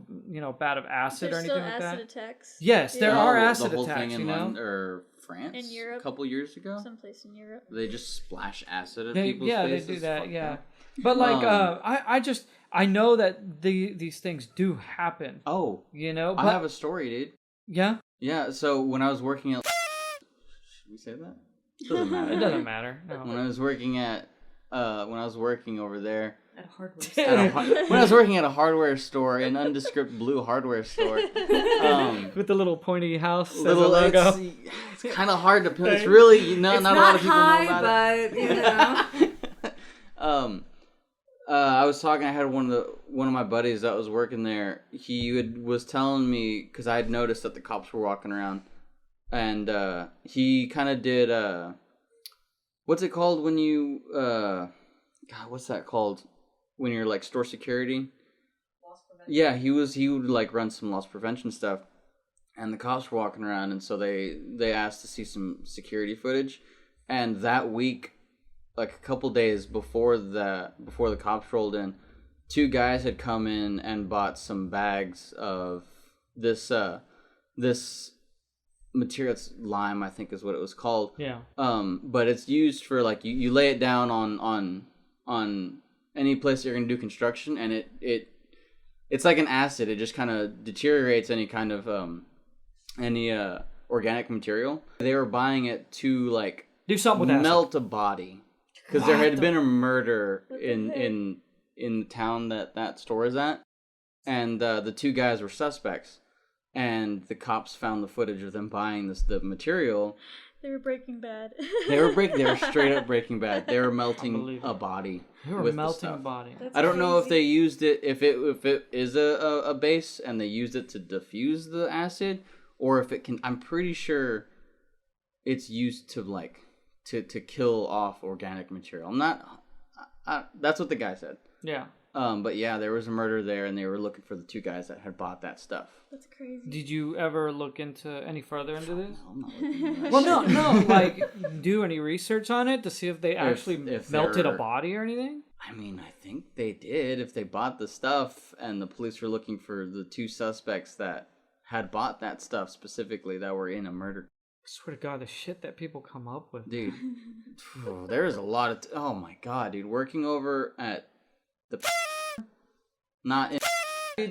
vat of acid There's or anything still like acid that. attacks. Yes, there are The acid whole attacks. thing in You know, London, or France, In Europe. a couple years ago. Someplace in Europe. They just splash acid at they people's faces. do that. Fuck Yeah, but like I know that these things do happen. Oh, You know, I but have a story, dude. yeah, Yeah, so when I was working at... Should we say that? Doesn't matter. it doesn't matter. No. When I was working over there, At a hardware store. when I was working at a hardware store, an nondescript blue hardware store, With the little pointy house as a little logo. It's kind of hard to put. It's really not a lot of people high, know about it. but you know. I was talking. I had one of my buddies that was working there. He was telling me, because I had noticed that the cops were walking around, and he kind of did what's it called when you God, what's that called when you're like store security? Loss prevention. Yeah, he would like run some loss prevention stuff, and the cops were walking around, and so they asked to see some security footage, and that week, like a couple days before the cops rolled in, two guys had come in and bought some bags of this material. It's lime, I think is what it was called. Yeah. But it's used for like you lay it down on any place you're gonna do construction, and it's like an acid. It just kind of deteriorates any kind of organic material. They were buying it to like Do something with acid. melt a body, because there had been a murder in the town that store is at, and the two guys were suspects, and the cops found the footage of them buying the material. They were Breaking Bad. They were straight up Breaking Bad. They were melting Unbelievable. a body. They were with the melting a stuff. body. That's I don't know if crazy. they used it, if it is a base and they used it to diffuse the acid, or if it can. I'm pretty sure it's used to like to kill off organic material. I'm not. That's what the guy said. Yeah. But yeah, there was a murder there, and they were looking for the two guys that had bought that stuff. That's crazy. Did you ever look into any further into this? No, I'm not looking at that Well, shit. no, like do any research on it to see if they actually if melted a they're- body or anything? I mean, I think they did. If they bought the stuff, and the police were looking for the two suspects that had bought that stuff specifically that were in a murder. I swear to God, the shit that people come up with. Dude, there is a lot of... oh my God, dude. Working over at the... not in...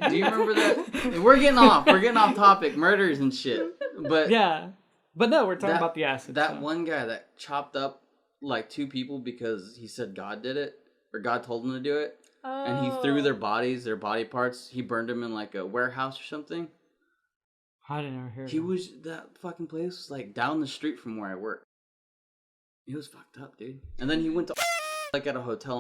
Do you remember that? We're getting off topic. Murders and shit. But Yeah, but no, we're talking that- about the acid. that so. one guy that chopped up like two people because he said God did it, or God told him to do it, and he threw their body parts, he burned them in like a warehouse or something. I didn't ever hear. That fucking place was like down the street from where I work. It was fucked up, dude. And then he went to like at a hotel.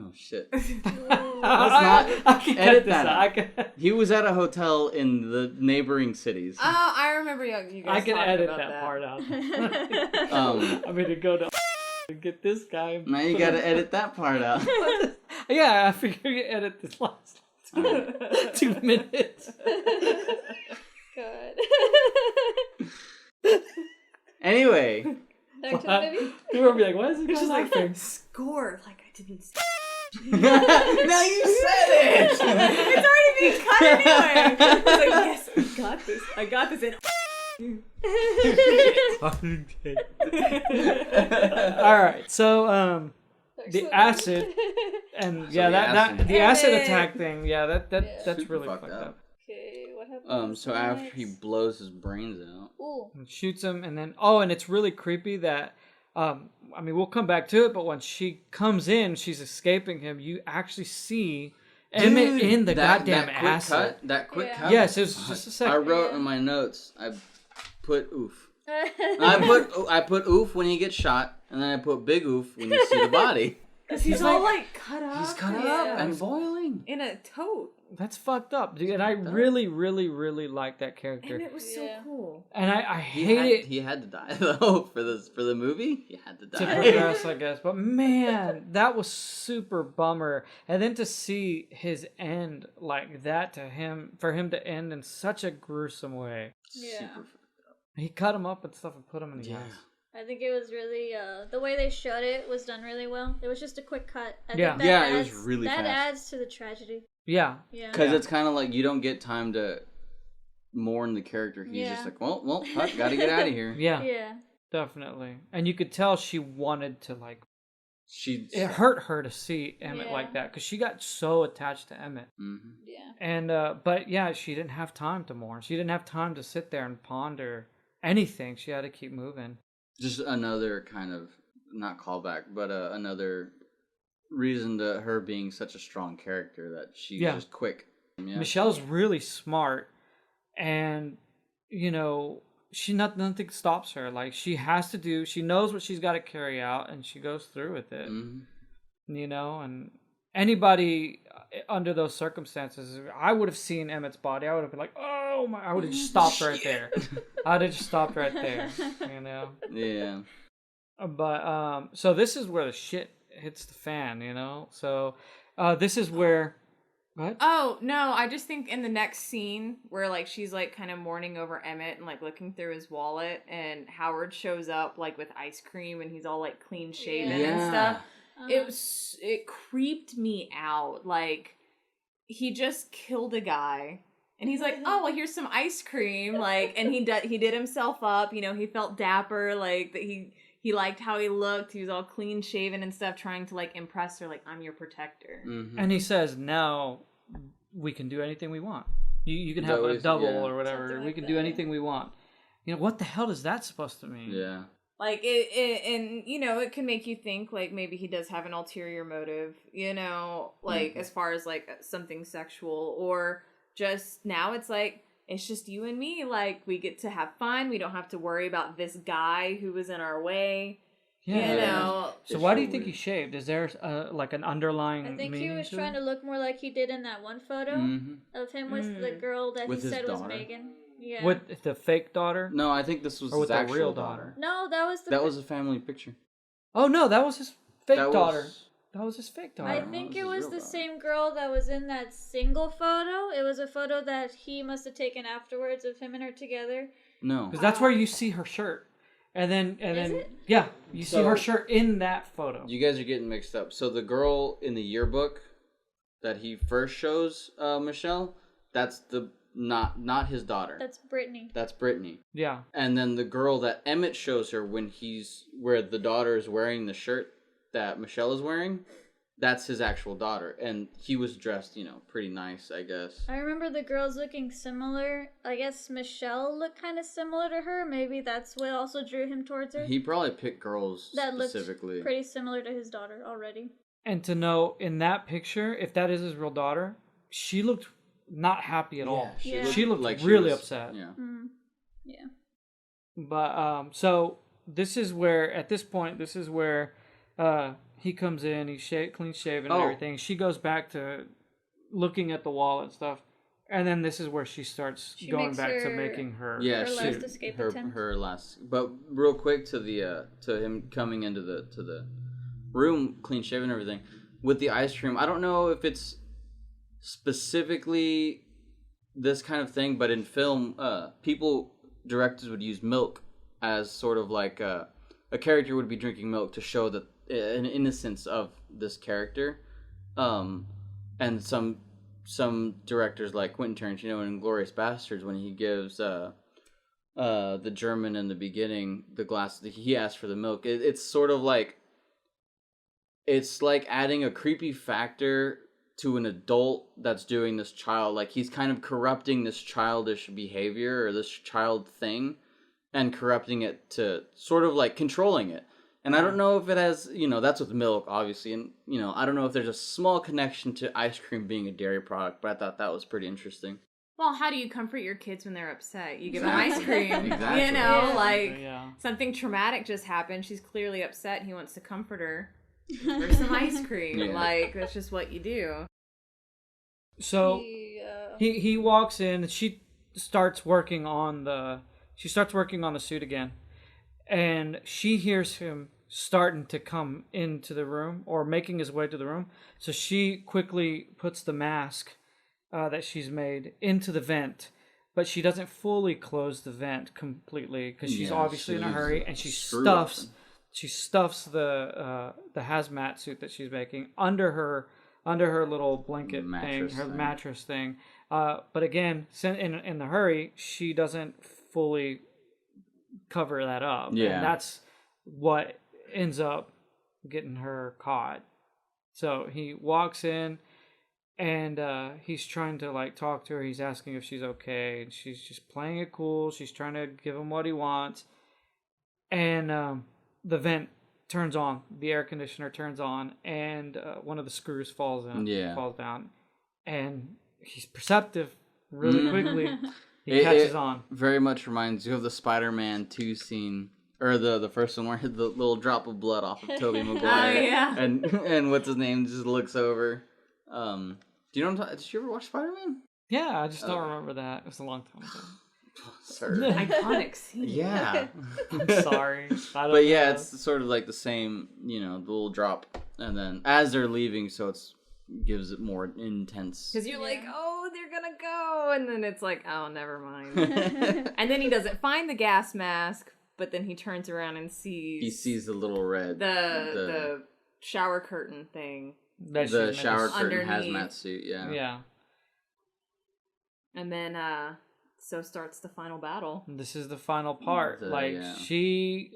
Oh shit! I can edit cut this that out. He was at a hotel in the neighboring cities. Oh, I remember you guys I can talking edit about that part out. Um, I'm gonna go to and get this guy. And now you put gotta him- edit that part out. Yeah, I figure you edit this last 2 minutes. God. Anyway, Back to the movie. People will be like, "What is this It's guy just like laughing?" score. Like I didn't. now you said it. It's already being cut anyway. I was like, yes, I got this. I got this. All right, so Back the to acid and So yeah, the that acid. the acid Emmett. attack thing, yeah, that's Super really fucked fucked up. up. Okay, what happened? So after he blows his brains out. Ooh. And shoots him, and then and it's really creepy that I mean, we'll come back to it, but when she comes in, she's escaping him. You actually see Emmett in the goddamn that quick acid. cut. That quick Yeah. cut. Yes, it was just a second. I wrote Yeah. in my notes. I put oof. I put oof when he gets shot, and then I put big oof when you see the body. Because he's all like cut up. He's cut Yeah. up and boiling. in a tote. That's fucked up, dude. And I really, really, really like that character. And it was so Yeah. cool. And I He hate had, it he had to die though for the movie. He had to to die. progress, I guess. But man, that was super bummer. And then to see his end like that for him to end in such a gruesome way. Yeah. Super He cut him up and stuff and put him in the Yeah. gas. I think it was really the way they shot it was done really well. It was just a quick cut. I Yeah. think that Yeah, it adds, was really that fast. adds to the tragedy. Yeah. Yeah. Because Yeah. it's kind of like you don't get time to mourn the character. He's Yeah. just like, well, cut, gotta get out of here. Yeah. Yeah. Definitely. And you could tell she wanted to She. it hurt her to see Emmett Yeah. like that because she got so attached to Emmett. Mhm. Yeah. And but yeah, she didn't have time to mourn. She didn't have time to sit there and ponder anything. She had to keep moving. Just another kind of not callback, but another reason to her being such a strong character that she's Yeah. just quick. Yeah. Michelle's really smart, and you know nothing stops her. Like she knows what she's got to carry out, and she goes through with it. Mhm. You know, and anybody under those circumstances, I would have seen Emmett's body. I would have been like, oh my! I would have just stopped right there. I'd have just stopped right there. You know. Yeah. But so this is where the shit hits the fan, you know. So this is where what? Oh, no, I just think in the next scene where like she's like kind of mourning over Emmett and like looking through his wallet and Howard shows up like with ice cream and he's all like clean shaven and stuff. It creeped me out. Like he just killed a guy. And he's like, "Oh, well, here's some ice cream." Like, and he did himself up. You know, he felt dapper. Like that he liked how he looked. He was all clean shaven and stuff, trying to like impress her. Like, I'm your protector. Mhm. And he says, "Now we can do anything we want. You can have a Always- double yeah. or whatever. Something We like can that, do yeah. anything we want." You know, what the hell is that supposed to mean? Yeah. Like it, and you know, it can make you think like maybe he does have an ulterior motive. You know, like as far as like something sexual, or just now it's like it's just you and me. Like we get to have fun. We don't have to worry about this guy who was in our way. Yeah. You know. So It's why do you so think he weird. shaved? Is there like an underlying I think he meaning was to trying it? to look more like he did in that one photo Mhm. of him with the girl that With he his said was daughter. Megan. Yeah. With the fake daughter? No, I think this was Or with his the actual real daughter. daughter? No, that was the. That was a family picture. Oh no, that was his fake That daughter. was- That was his fake daughter. I No, think this it is was real the daughter. same girl that was in that single photo. It was a photo that he must have taken afterwards of him and her together. No. Because that's where you see her shirt. And then it? yeah, you see her So- shirt in that photo. You guys are getting mixed up. So the girl in the yearbook that he first shows Michelle, that's the not his daughter. That's Brittany. That's Brittany. Yeah. And then the girl that Emmett shows her where the daughter is wearing the shirt that Michelle is wearing, that's his actual daughter. And he was dressed, pretty nice, I guess. I remember the girls looking similar. I guess Michelle looked kind of similar to her. Maybe that's what also drew him towards her. He probably picked girls That looked specifically. pretty similar to his daughter already. And to know in that picture, if that is his real daughter, she looked not happy at all. Yeah. She looked like she really was- upset. Yeah. Yeah. But so this is where at this point this is where he comes in, he's clean shaven and Oh. everything. She goes back to looking at the wall and stuff. And then this is where she starts going makes back to her- making her. Yeah, Her she, last escape her attempt. her last. But real quick to the to him coming into the room, clean shaven and everything, with the ice cream. I don't know if it's specifically this kind of thing, but in film, directors would use milk as sort of like a character would be drinking milk to show that an innocence of this character, and some directors like Quentin Tarantino in *Inglourious Bastards*, when he gives the German in the beginning the glass, he asks for the milk. It's sort of like, it's like adding a creepy factor to an adult that's doing this child. Like, he's kind of corrupting this childish behavior or this child thing and corrupting it to sort of like controlling it. And I don't know if it has, that's with milk, obviously. And, I don't know if there's a small connection to ice cream being a dairy product, but I thought that was pretty interesting. Well, how do you comfort your kids when they're upset? You give them Exactly. ice cream. Exactly. Yeah. Something traumatic just happened. She's clearly upset. He wants to comfort her. There's some ice cream. Yeah. That's just what you do. So he walks in and she starts working on the suit again, and she hears him starting to come into the room or making his way to the room. So she quickly puts the mask that she's made into the vent, but she doesn't fully close the vent completely because she's obviously in a hurry, and she stuffs the hazmat suit that she's making under her little blanket mattress thing. But again, in the hurry, she doesn't fully cover that up. Yeah. And that's what ends up getting her caught. So he walks in and he's trying to like talk to her. He's asking if she's okay, and she's just playing it cool. She's trying to give him what he wants. And the vent turns on, the air conditioner turns on, and one of the screws falls down, and he's perceptive really quickly. He catches on. Very much reminds you of the Spider-Man 2 scene, or the first one where the little drop of blood off of Tobey Maguire. Oh, yeah. And what's his name just looks over. Do you know what I'm talking? Did you ever watch Spider-Man? Yeah, I just don't remember that. It was a long time ago. Sir. Iconic scene. Yeah. I'm sorry. I don't But yeah, know. it's sort of like the same, the little drop, and then as they're leaving, so it's gives it more intense. Because you're like, oh, they're gonna go, and then it's like, oh, never mind. And then he doesn't find the gas mask, but then he turns around and sees He sees the little red, the shower curtain thing. the shower curtain underneath. hazmat suit. Yeah. Yeah. And then so starts the final battle. This is the final part. Yeah. She,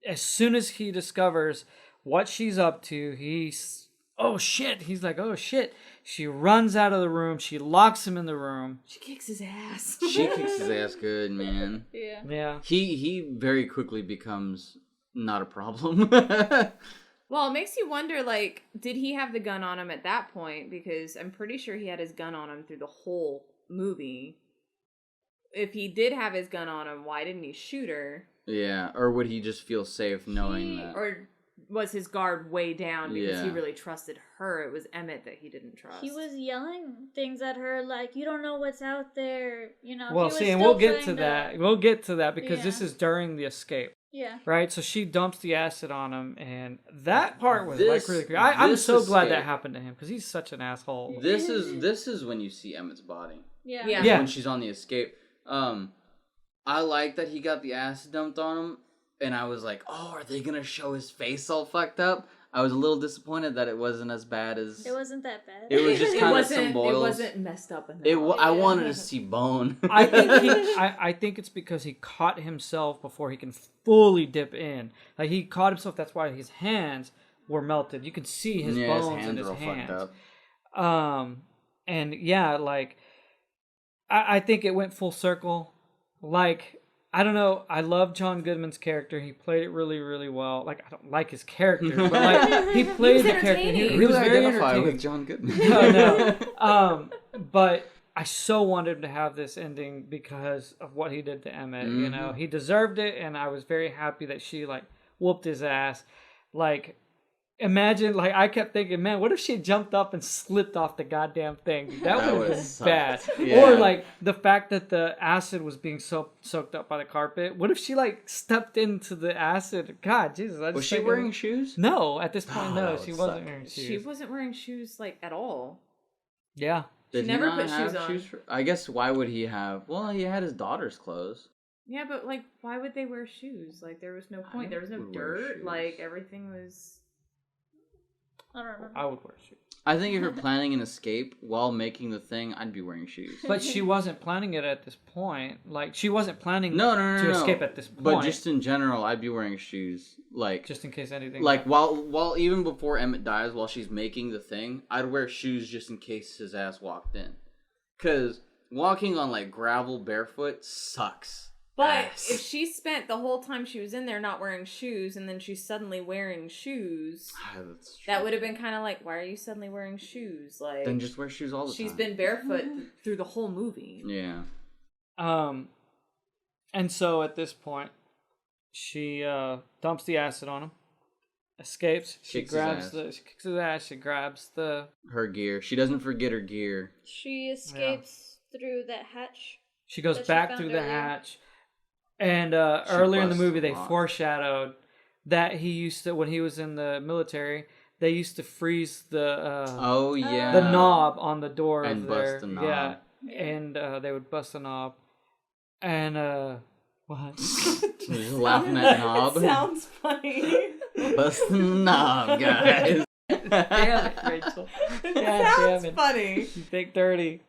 as soon as he discovers what she's up to, he's like, oh shit. She runs out of the room. She locks him in the room. She kicks his ass. She kicks his ass good, man. Yeah. Yeah. He very quickly becomes not a problem. Well, it makes you wonder, like, did he have the gun on him at that point? Because I'm pretty sure he had his gun on him through the whole movie. If he did have his gun on him, why didn't he shoot her? Yeah, or would he just feel safe knowing that? Or was his guard way down because he Yeah. really trusted her? It was Emmett that he didn't trust. He was yelling things at her like, "You don't know what's out there," Well, he was see, and still we'll get trying to that. We'll get to that because this Yeah. is during the escape. Yeah. Right, so she dumps the acid on him, and that part was This- like really creepy. I'm this so glad escape- that happened to him because he's such an asshole. This is when you see Emmett's body. Yeah. Yeah. Yeah. When she's on the escape. I like that he got the acid dumped on him, and I was like, oh, are they gonna show his face all fucked up? I was a little disappointed that it wasn't as bad as It wasn't that bad. It was just It kind of wasn't- some boils. It wasn't messed up enough. I wanted to see bone. I think it's because he caught himself before he can fully dip in. Like he caught himself. That's why his hands were melted. You could see his bones in his are all hands. fucked up. And yeah, like I think it went full circle. Like I don't know. I love John Goodman's character. He played it really, really well. Like I don't like his character, but like he played the character. He was very entertaining. with John Goodman. No. But I so wanted him to have this ending because of what he did to Emmett. You know, he deserved it, and I was very happy that she like whooped his ass. Like imagine, like, I kept thinking, man, what if she jumped up and slipped off the goddamn thing? That would have would've been sucked. bad. Yeah. Or, like, the fact that the acid was being soaked up by the carpet. What if she, like, stepped into the acid? God, Jesus. Was she wearing shoes? No, at this point, Oh, no. that She would wasn't suck. wearing shoes. She wasn't wearing shoes like at all. Yeah. Did She he never not put have shoes on. I guess why would he have? Well, he had his daughter's clothes. Yeah, but like, why would they wear shoes? Like, there was no point. There was no would wear dirt. shoes. Like, everything was. I don't remember. I would wear shoes. I think if you're planning an escape while making the thing, I'd be wearing shoes. But she wasn't planning it at this point. Like, she wasn't planning No, to escape at this point. But just in general, I'd be wearing shoes. Like, just in case anything. like while even before Emmett dies, while she's making the thing, I'd wear shoes just in case his ass walked in. Cause walking on like gravel barefoot sucks. But ass. if she spent the whole time she was in there not wearing shoes, and then she's suddenly wearing shoes, That's true. that would have been kind of like, why are you suddenly wearing shoes? Like, Then just wear shoes all the she's time. been barefoot through the whole movie. Yeah. And so at this point, she dumps the acid on him, escapes. She Kicks his ass. she kicks his ass. She grabs the. Her gear. She doesn't forget her gear. She escapes through that hatch. She goes That she back found through the earlier. hatch, and earlier in the busts movie they lock. foreshadowed that he used to, when he was in the military, they used to freeze the Oh yeah. the knob on the door And of bust there. the knob. Yeah, and they would bust the knob, and what? Just laughing at knob. It sounds funny. Bust the knob, guys. Damn it, Rachel. It God sounds damn it. funny. You think dirty.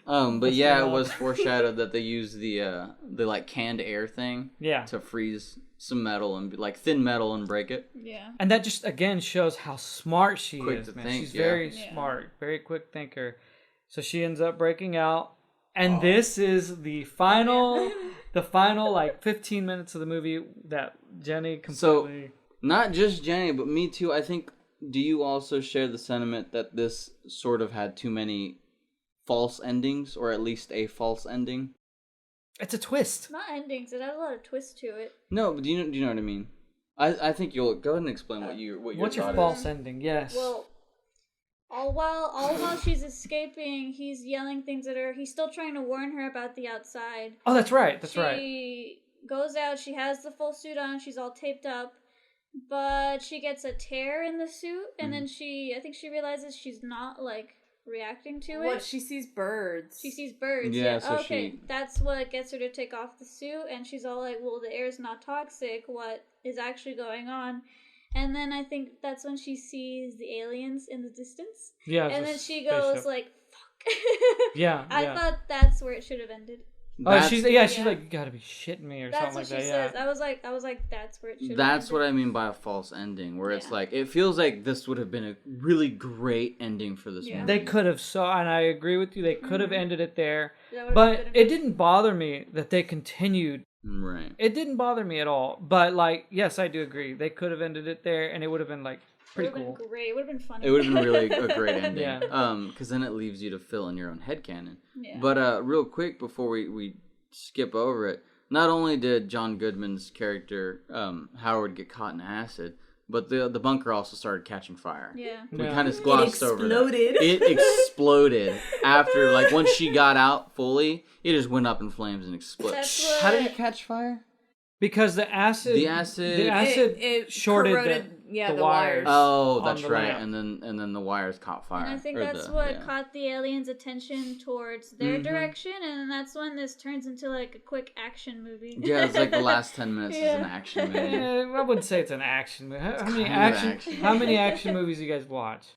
But yeah, it was foreshadowed that they used the like canned air thing Yeah. to freeze some metal and like thin metal and break it. Yeah. And that just again shows how smart she Quick is, to man. think, She's yeah. very Yeah. smart, very quick thinker. So she ends up breaking out, and this is the final like 15 minutes of the movie that Jenny completely. Not just Jenny, but me too. I think. Do you also share the sentiment that this sort of had too many false endings, or at least a false ending? It's a twist. Not endings. It had a lot of twists to it. No, but do you know what I mean? I think you'll go ahead and explain what your What's your thought false is. ending? Yes. Well, all while she's escaping, he's yelling things at her. He's still trying to warn her about the outside. Oh, that's right. That's right. She goes out. She has the full suit on. She's all taped up. But she gets a tear in the suit, and then I think she realizes she's not, like, reacting to it. What, she sees birds. She sees birds. Yeah, Yeah. so Okay, that's what gets her to take off the suit, and she's all like, well, the air's not toxic. What is actually going on? And then I think that's when she sees the aliens in the distance. Yeah. And it's a then she goes spaceship. like, fuck. Yeah. I thought that's where it should have ended. Oh, she's like, yeah. you gotta be shitting me or That's something what like she that. says. I was like, that's where it should have That's ended. what I mean by a false ending, where it's Yeah. like it feels like this would have been a really great ending for this Yeah. movie. They could have and I agree with you. They could have Mhm. ended it there, That would've but been it didn't bother me that they continued. Right. It didn't bother me at all. But like, yes, I do agree. They could have ended it there, and it would have been like pretty would've cool. been great. It would have been funny. It would have been really a great ending. Yeah. Because then it leaves you to fill in your own headcanon. Yeah. But real quick before we skip over it, not only did John Goodman's character Howard get caught in acid, but the bunker also started catching fire. Yeah. We Yeah. kind of glossed over that. exploded. It exploded after, like, once she got out fully, it just went up in flames and exploded. That's what- How did it catch fire? Because the acid, It shorted corroded, the the wires. wires. Oh, on that's the right. lamp. And then the wires caught fire. And I think Or that's the- what yeah. caught the aliens' attention towards their Mhm. direction, and that's when this turns into like a quick action movie. Yeah, it's like the last 10 minutes is an Yeah. action movie. I wouldn't say it's an action movie. How many kind of action? action. How many action movies do you guys watch?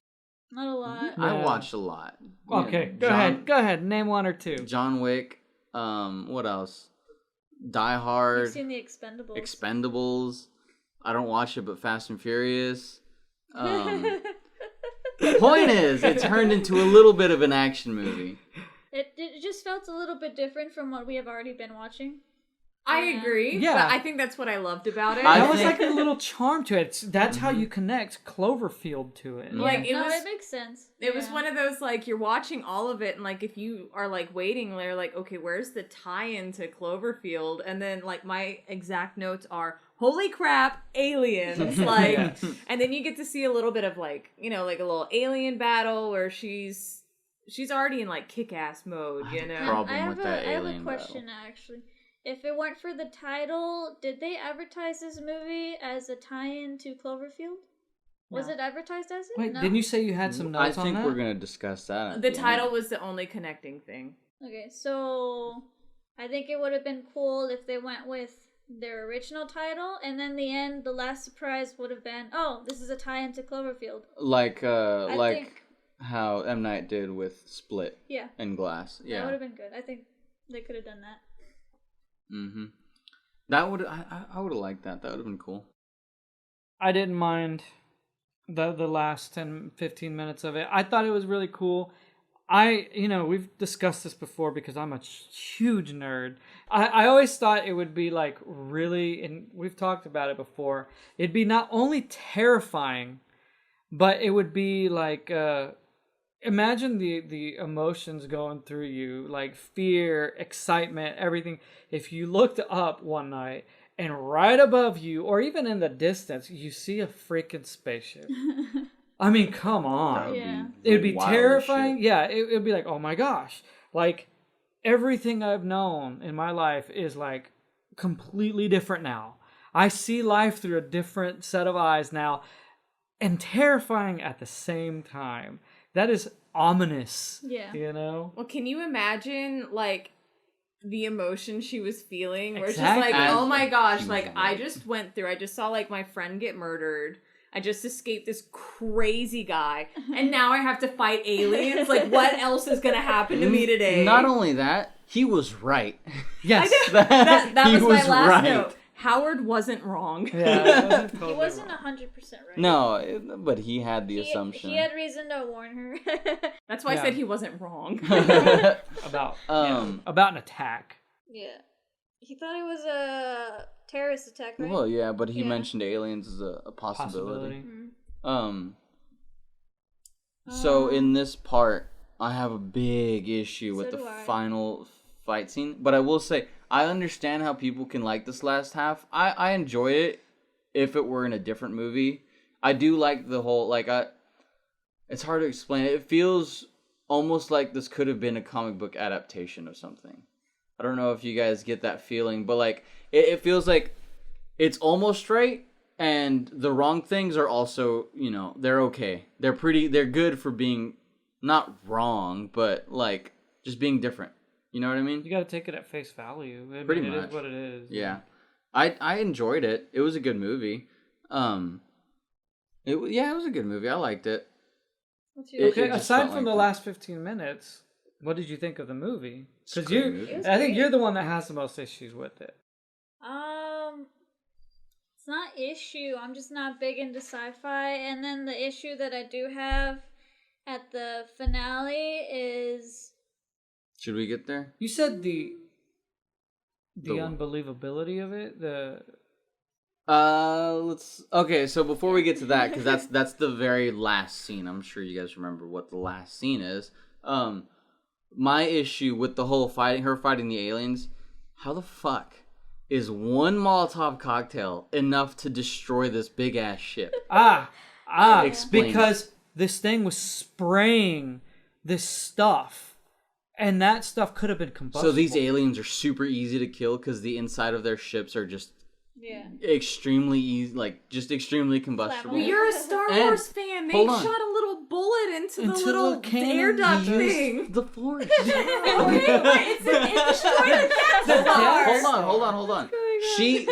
Not a lot. Yeah. I watched a lot. Okay, Yeah, go ahead. Name one or two. John Wick. What else? Die You've Hard. seen the Expendables. Expendables. I don't watch it, but Fast and Furious. The point is, it turned into a little bit of an action movie. It just felt a little bit different from what we have already been watching. I Yeah. agree. Yeah. But I think that's what I loved about it. I That was think- like a little charm to it. That's how you connect Cloverfield to it. Mhm. Like, it no, was- it makes sense. It was Yeah. one of those, like, you're watching all of it, and, like, if you are, like, waiting, they're like, okay, where's the tie-in to Cloverfield? And then, like, my exact notes are, holy crap, aliens. Like, Yes. and then you get to see a little bit of like, you know, like a little alien battle where she's already in like kick-ass mode, you know? Problem with that I have a alien question actually. If it weren't for the title, did they advertise this movie as a tie-in to Cloverfield? Was No. it advertised as it? Wait, No? didn't you say you had some notes I on think that? we're gonna discuss that. at The end. title was the only connecting thing. Okay, so I think it would have been cool if they went with their original title, and then the end, the last surprise would have been, oh, this is a tie-in to Cloverfield. like think- how M. Night did with Split Yeah, and Glass. that Yeah. would have been good. I think they could have done that. Mm-hmm. That would I would have liked that. That would have been cool. I didn't mind the last 10, 15 minutes of it. I thought it was really cool. We've discussed this before because I'm a huge nerd. I always thought it would be like really, and we've talked about it before, it'd be not only terrifying, but it would be like, imagine the emotions going through you, like fear, excitement, everything. If you looked up one night and right above you, or even in the distance, you see a freaking spaceship. I mean, come on. Yeah. It'd be wild as terrifying. shit. Yeah, it'd be like, oh my gosh. Like, everything I've known in my life is like completely different now. I see life through a different set of eyes now, and terrifying at the same time. That is ominous. Yeah. You know? Well, can you imagine, like, the emotion she was feeling? Where it's Exactly. just like, oh my gosh, She was like, I right. just went through, I just saw, like, my friend get murdered. I just escaped this crazy guy. And now I have to fight aliens? Like, what else is going to happen to me today? Not only that, he was right. Yes. That He was my was last right. note. Howard wasn't wrong. Yeah, it wasn't He totally wasn't wrong. 100% right. No, but he had the assumption. He had reason to warn her. That's why Yeah. I said he wasn't wrong. About an attack. Yeah. He thought it was a terrorist attack, right? Well, yeah, but he Yeah. mentioned aliens as a possibility. Possibility. So in this part, I have a big issue with So the do I. final fight scene. But I will say, I understand how people can like this last half. I enjoy it if it were in a different movie. I do like the whole, it's hard to explain. It feels almost like this could have been a comic book adaptation of something. I don't know if you guys get that feeling, but like it feels like it's almost right, and the wrong things are also, they're okay. They're good for being not wrong, but like just being different. You know what I mean? You got to take it at face value. I Pretty mean, it much. is what it is. Yeah. I enjoyed it. It was a good movie. It was a good movie. I liked it. What's your It Okay, just aside felt from like the that. last 15 minutes, what did you think of the movie? It's a Because great movie. It was I think great. you're the one that has the most issues with it. It's not issue. I'm just not big into sci-fi. And then the issue that I do have at the finale is Should we get there? You said the The what? unbelievability of it. Okay, so before we get to that, because that's the very last scene. I'm sure you guys remember what the last scene is. My issue with the whole her fighting the aliens, how the fuck is one Molotov cocktail enough to destroy this big ass ship? Explain. Explain Because this thing was spraying this stuff, and that stuff could have been combustible. So these aliens are super easy to kill because the inside of their ships are just extremely easy, like just extremely combustible. Flammable. You're a Star And- Wars fan. They hold shot on. a little bullet into the Into little the cannon. air duct Use thing. the force. Okay, but it destroyed the Death Star. Hold on.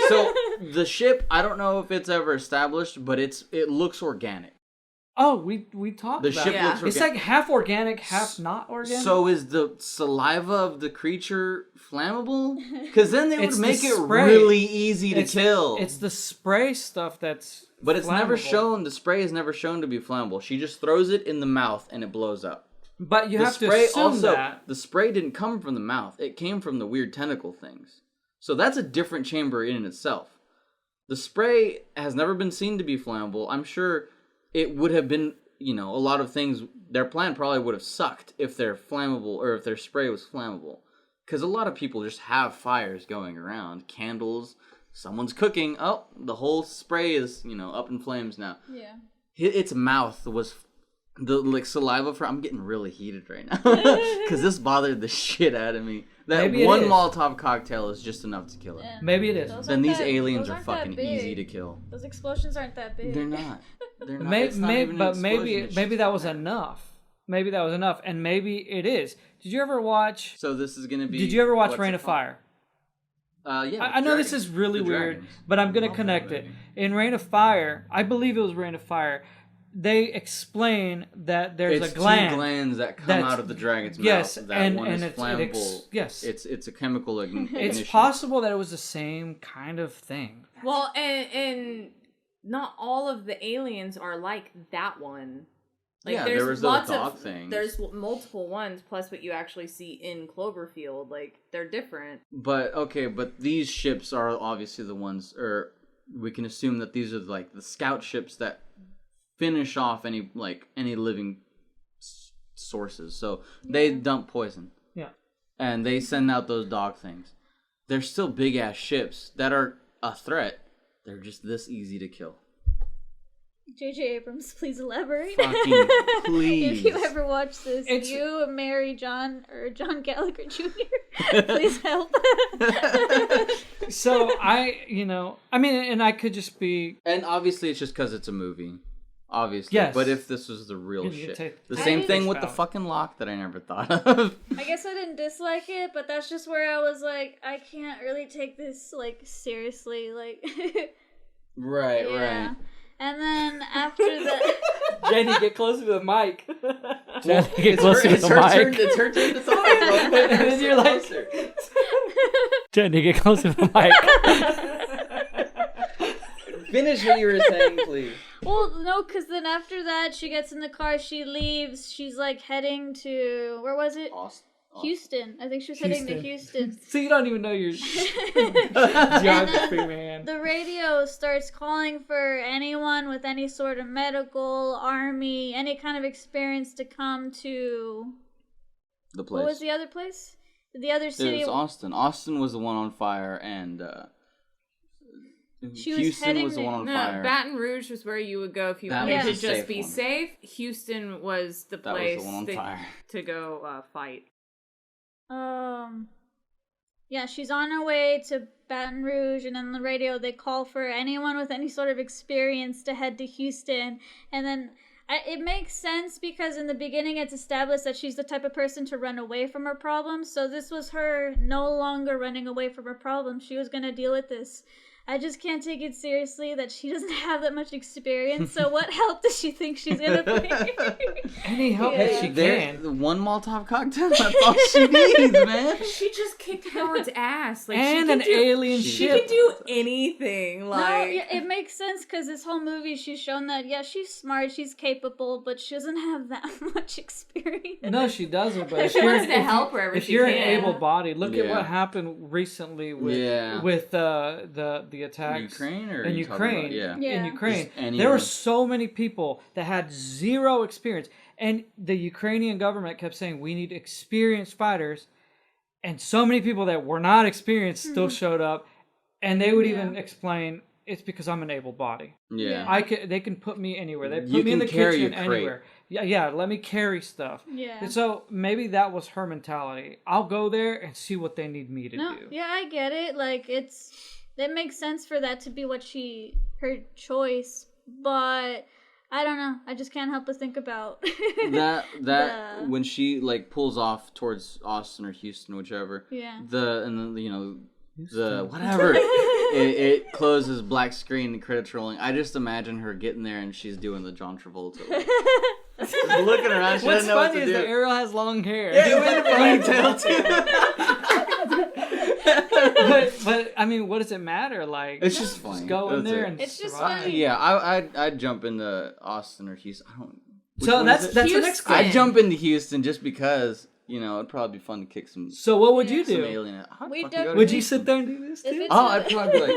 So the ship, I don't know if it's ever established, but it looks organic. Oh, we talked The about ship it. looks organic. It's like half organic, half not organic. So is the saliva of the creature flammable? Because then they would It's the make it spray. really easy to kill. It's the spray stuff that's But it's never flammable. shown. The spray is never shown to be flammable. She just throws it in the mouth and it blows up. But you The have to spray assume that. the spray didn't come from the mouth. It came from the weird tentacle things. So that's a different chamber in itself. The spray has never been seen to be flammable. I'm sure it would have been, a lot of things. Their plan probably would have sucked if they're flammable or if their spray was flammable. Because a lot of people just have fires going around, candles, someone's cooking. Oh, the whole spray is, up in flames now. Yeah. Its mouth was the saliva for. I'm getting really heated right now because this bothered the shit out of me. That Maybe it one is. Molotov cocktail is just enough to kill it. And Maybe it is. those Then aren't these that- aliens those are aren't that fucking big. easy to kill. Those explosions aren't that big. They're not. They're not. Maybe, It's not even an maybe explosion, it's maybe just that was fire. enough. Maybe that was enough, and maybe it is. Did you ever watch? So this is gonna be. Did you ever watch what's Rain it of called? Fire? Yeah. I know this is really weird, but I'm gonna connect it. In Rain of Fire, I believe it was Rain of Fire. They explain that there's It's a gland. 2 glands that come that's- out of the dragon's yes, mouth. That and- one and is flammable. yes. It's a chemical ignition. It's possible that it was the same kind of thing. Well, and not all of the aliens are like that one. Like, Yeah, there's there was those lots dog of things. There's multiple ones plus what you actually see in Cloverfield. Like, they're different. But these ships are obviously the ones, or we can assume that these are like the scout ships that finish off any living sources. So they dump poison. Yeah. And they send out those dog things. They're still big ass ships that are a threat. They're just this easy to kill. J.J. Abrams, please elaborate. Fucking please. If you ever watch this, It's- you marry John Gallagher Jr. Please help. So I mean, and I could just be. And obviously it's just because it's a movie. Obviously. Yes. But if this was the real You can shit. take- The I same didn't- thing with the About. fucking lock that I never thought of. I guess I didn't dislike it, but that's just where I was like, I can't really take this seriously. Right, Yeah. And then after that, Jenny, get closer to the mic. Well, Jenny, get closer to it's the her mic. turn. It's her turn to talk. And then you're like- Closer. Jenny, get closer to the mic. Finish what you were saying, please. well, no, because then after that, she gets in the car, she leaves, she's heading to, where was it? Houston. I think she was heading to Houston. So you don't even know your And geography, then man. the radio starts calling for anyone with any sort of medical, army, any kind of experience to come to. The place. What was the other place? The other It city. was Austin. Austin was the one on fire, and She was Houston heading was the to- one on No, fire. Baton Rouge was where you would go if you That wanted was to the just safe be one. safe. Houston was the That was place the one on fire. to go fight. Yeah, she's on her way to Baton Rouge, and on the radio they call for anyone with any sort of experience to head to Houston. And then it makes sense because in the beginning it's established that she's the type of person to run away from her problems. So this was her no longer running away from her problems. She was going to deal with this. I just can't take it seriously that she doesn't have that much experience. So what help does she think she's going to bring? Any help Yeah. that she can. The one Molotov cocktail. That's all she needs, man. She just kicked Howard's ass. Like, And she an can do, alien she She ship. can do anything. No, Like, yeah, it makes sense because this whole movie she's shown that, yeah, she's smart, she's capable, but she doesn't have that much experience. No, she doesn't. But if She you're, wants to help wherever if she you're can. an able-bodied, look at Yeah. what happened recently with Yeah. the attacks Ukraine or in you talking about- Ukraine. yeah. Yeah. In Ukraine, Just anyone. there were so many people that had zero experience, and the Ukrainian government kept saying we need experienced fighters, and so many people that were not experienced still showed up, and they would Yeah. even explain it's because I'm an able body. Yeah. They can put me anywhere. They put You me in can the carry kitchen a crate. anywhere. Yeah, let me carry stuff. Yeah. And so maybe that was her mentality. I'll go there and see what they need me to No, do. yeah, I get it. That makes sense for that to be her choice, but I don't know. I just can't help but think about that The- when she pulls off towards Austin or Houston, whichever. Yeah. The whatever it closes black screen and credits rolling. I just imagine her getting there and she's doing the John Travolta. Just looking around, she What's doesn't know what funny to is do. that Ariel has long hair. Yeah, with a ponytail too. but I mean, what does it matter? Like, It's just funny. Just go in That's there it. and It's just survive. funny. Yeah, I'd jump into Austin or Houston. I don't. which So one that's is it? the next Houston. question. I'd jump into Houston just because it'd probly be fun to kick some So what would you some do? alien. I'd We fucking go to definitely- Would you sit there and do this If too? it's Oh, a- I'd probably be like,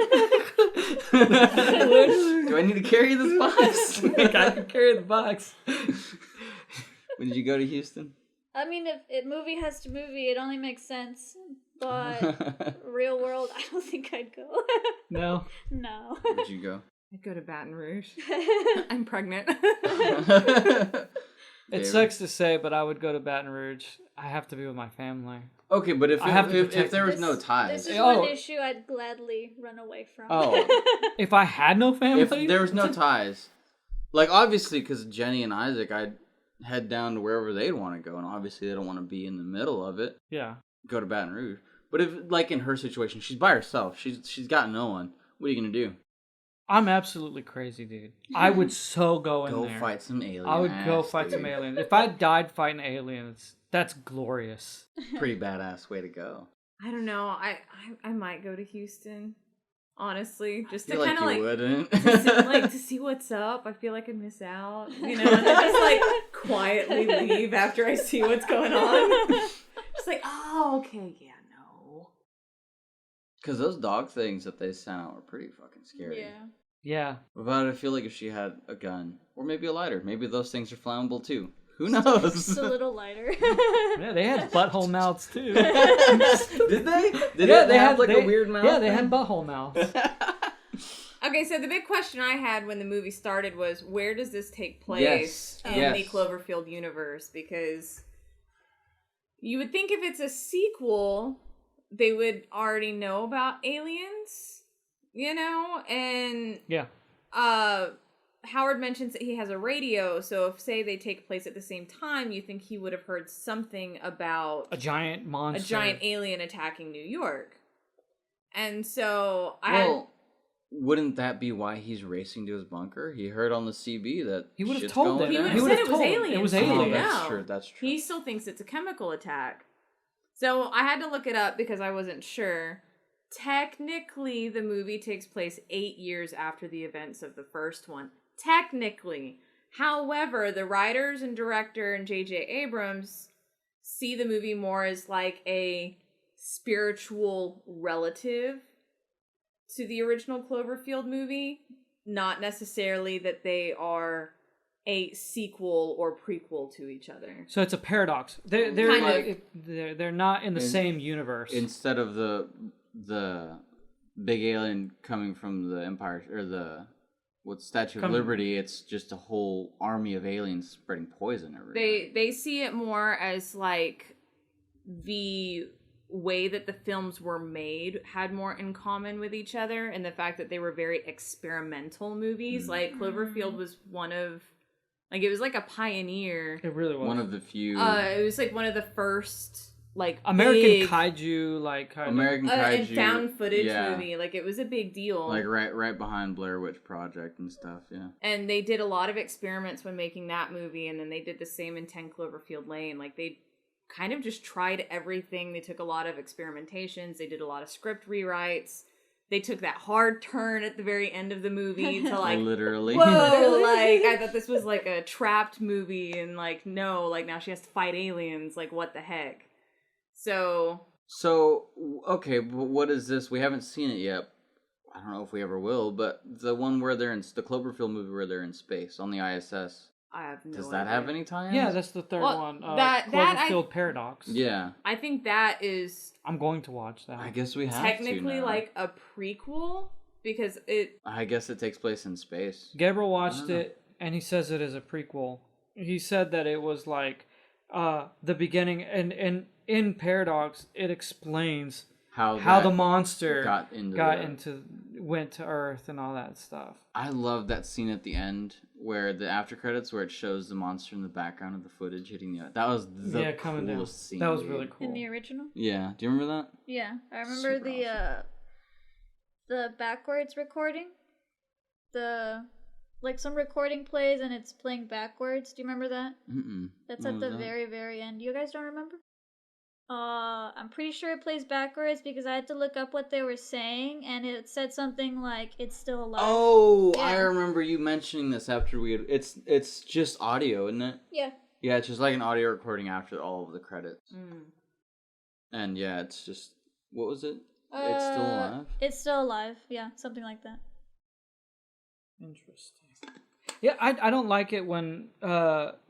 do I need to carry this box? I can carry the box. When did you go to Houston? I mean, if movie has to movie, it only makes sense. But real world, I don't think I'd go. No. No. Would you go? I'd go to Baton Rouge. I'm pregnant. It sucks to say, but I would go to Baton Rouge. I have to be with my family. Okay, but if I have to if protect there was This- no ties, This is Oh. one issue I'd gladly run away from. Oh. If I had no family, if there was no ties, like obviously because Jenny and Isaac, I'd head down to wherever they'd want to go, and obviously they don't want to be in the middle of it. yeah. Go to Baton Rouge. But if like in her situation, she's by herself. She's got no one. What are you gonna do? I'm absolutely crazy, dude. I would so go in Go there. fight some aliens. I would go fight some aliens. If I died fighting aliens, that's glorious. Pretty badass way to go. I don't know. I might go to Houston. Honestly, just I to feel kind of like you like, wouldn't. to see what's up. I feel like I'd miss out, you know, and then just like quietly leave after I see what's going on. Just like, oh, okay, yeah, no. Because those dog things that they sent out were pretty fucking scary. Yeah. Yeah. What about I feel like if she had a gun or maybe a lighter, maybe those things are flammable too. Who knows? Just a little lighter. Yeah, they had butthole mouths too. Did they? Did Yeah, they have like they- a weird mouth? Yeah, they had butthole mouths. Okay, so the big question I had when the movie started was, where does this take place Yes, in yes. the Cloverfield universe? Because you would think if it's a sequel, they would already know about aliens, you know? And Yeah. Howard mentions that he has a radio, so if, say, they take place at the same time, you think he would have heard something about A giant monster. a giant alien attacking New York. And so Well, wouldn't that be why he's racing to his bunker? He heard on the CB that He would've shit's told going them. he down. would have He said it was would've told him. aliens. It was We don't aliens. That's know. true. That's true. He still thinks it's a chemical attack. So I had to look it up because I wasn't sure. Technically, the movie takes place 8 years after the events of the first one. Technically. However, the writers and director and J.J. Abrams see the movie more as like a spiritual relative to the original Cloverfield movie, not necessarily that they are a sequel or prequel to each other. So it's a paradox. They're Kind of. like they're not in the same universe. Instead of the big alien coming from the Empire or the Statue of Liberty, it's just a whole army of aliens spreading poison everywhere. They see it more as like the way that the films were made had more in common with each other, and the fact that they were very experimental movies. Like Cloverfield was one of, like, it was like a pioneer. It really was. One of the few It was like one of the first like American big, kaiju, like kind American and kaiju found footage yeah. movie. Like, it was a big deal. like right behind Blair Witch Project and stuff. Yeah. And they did a lot of experiments when making that movie, and then they did the same in 10 Cloverfield Lane. Like, they kind of just tried everything. They took a lot of experimentations. They did a lot of script rewrites. They took that hard turn at the very end of the movie to like, Literally. whoa, like, I thought this was like a trapped movie, and like, no, like, now she has to fight aliens. Like, what the heck? So okay, but what is this? We haven't seen it yet. I don't know if we ever will, but the one where they're in the Cloverfield movie where they're in space on the ISS. I have no Does that idea. have any tie-ins? Yeah, that's the third Well, one. that Paradox. Yeah. I think that is I'm going to watch that. I guess we have technically to now. like a prequel because it I guess it takes place in space. Gabriel watched know. it, and he says it is a prequel. He said that it was like the beginning, and in Paradox, it explains how that the monster went to Earth and all that stuff. I love that scene at the end where the after credits where it shows the monster in the background of the footage hitting the. That was the coming down. coolest scene. That was dude. really cool. In the original? Yeah. Do you remember that? Yeah, I remember Super the backwards recording. Like some recording plays and it's playing backwards. Do you remember that? Mm-mm. That's What at was the that? very, very end. You guys don't remember? I'm pretty sure it plays backwards because I had to look up what they were saying and it said something like it's still alive. Oh, Yeah. I remember you mentioning this after we had. It's just audio, isn't it? Yeah. Yeah, it's just like an audio recording after all of the credits. And yeah, it's just what was it? It's still alive. It's still alive. Yeah, something like that. Interesting. Yeah, I don't like it when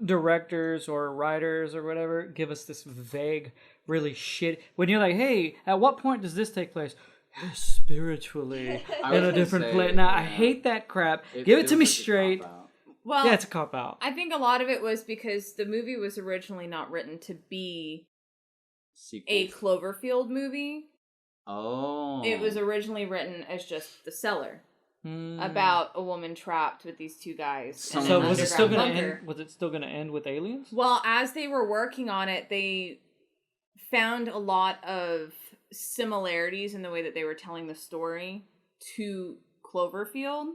directors or writers or whatever give us this vague, really shit. When you're like, hey, at what point does this take place? Spiritually, I was in a gonna different say, place. Now, I yeah. hate that crap. Give it to feels me like a straight. cop-out. Well, Yeah, it's a cop out. I think a lot of it was because the movie was originally not written to be a Sequels. Cloverfield movie. Oh. It was originally written as just The Cellar, Mm. about a woman trapped with these two guys. in So an was it still underground gonna bunker. end? Was it still gonna end with aliens? Well, as they were working on it, they found a lot of similarities in the way that they were telling the story to Cloverfield.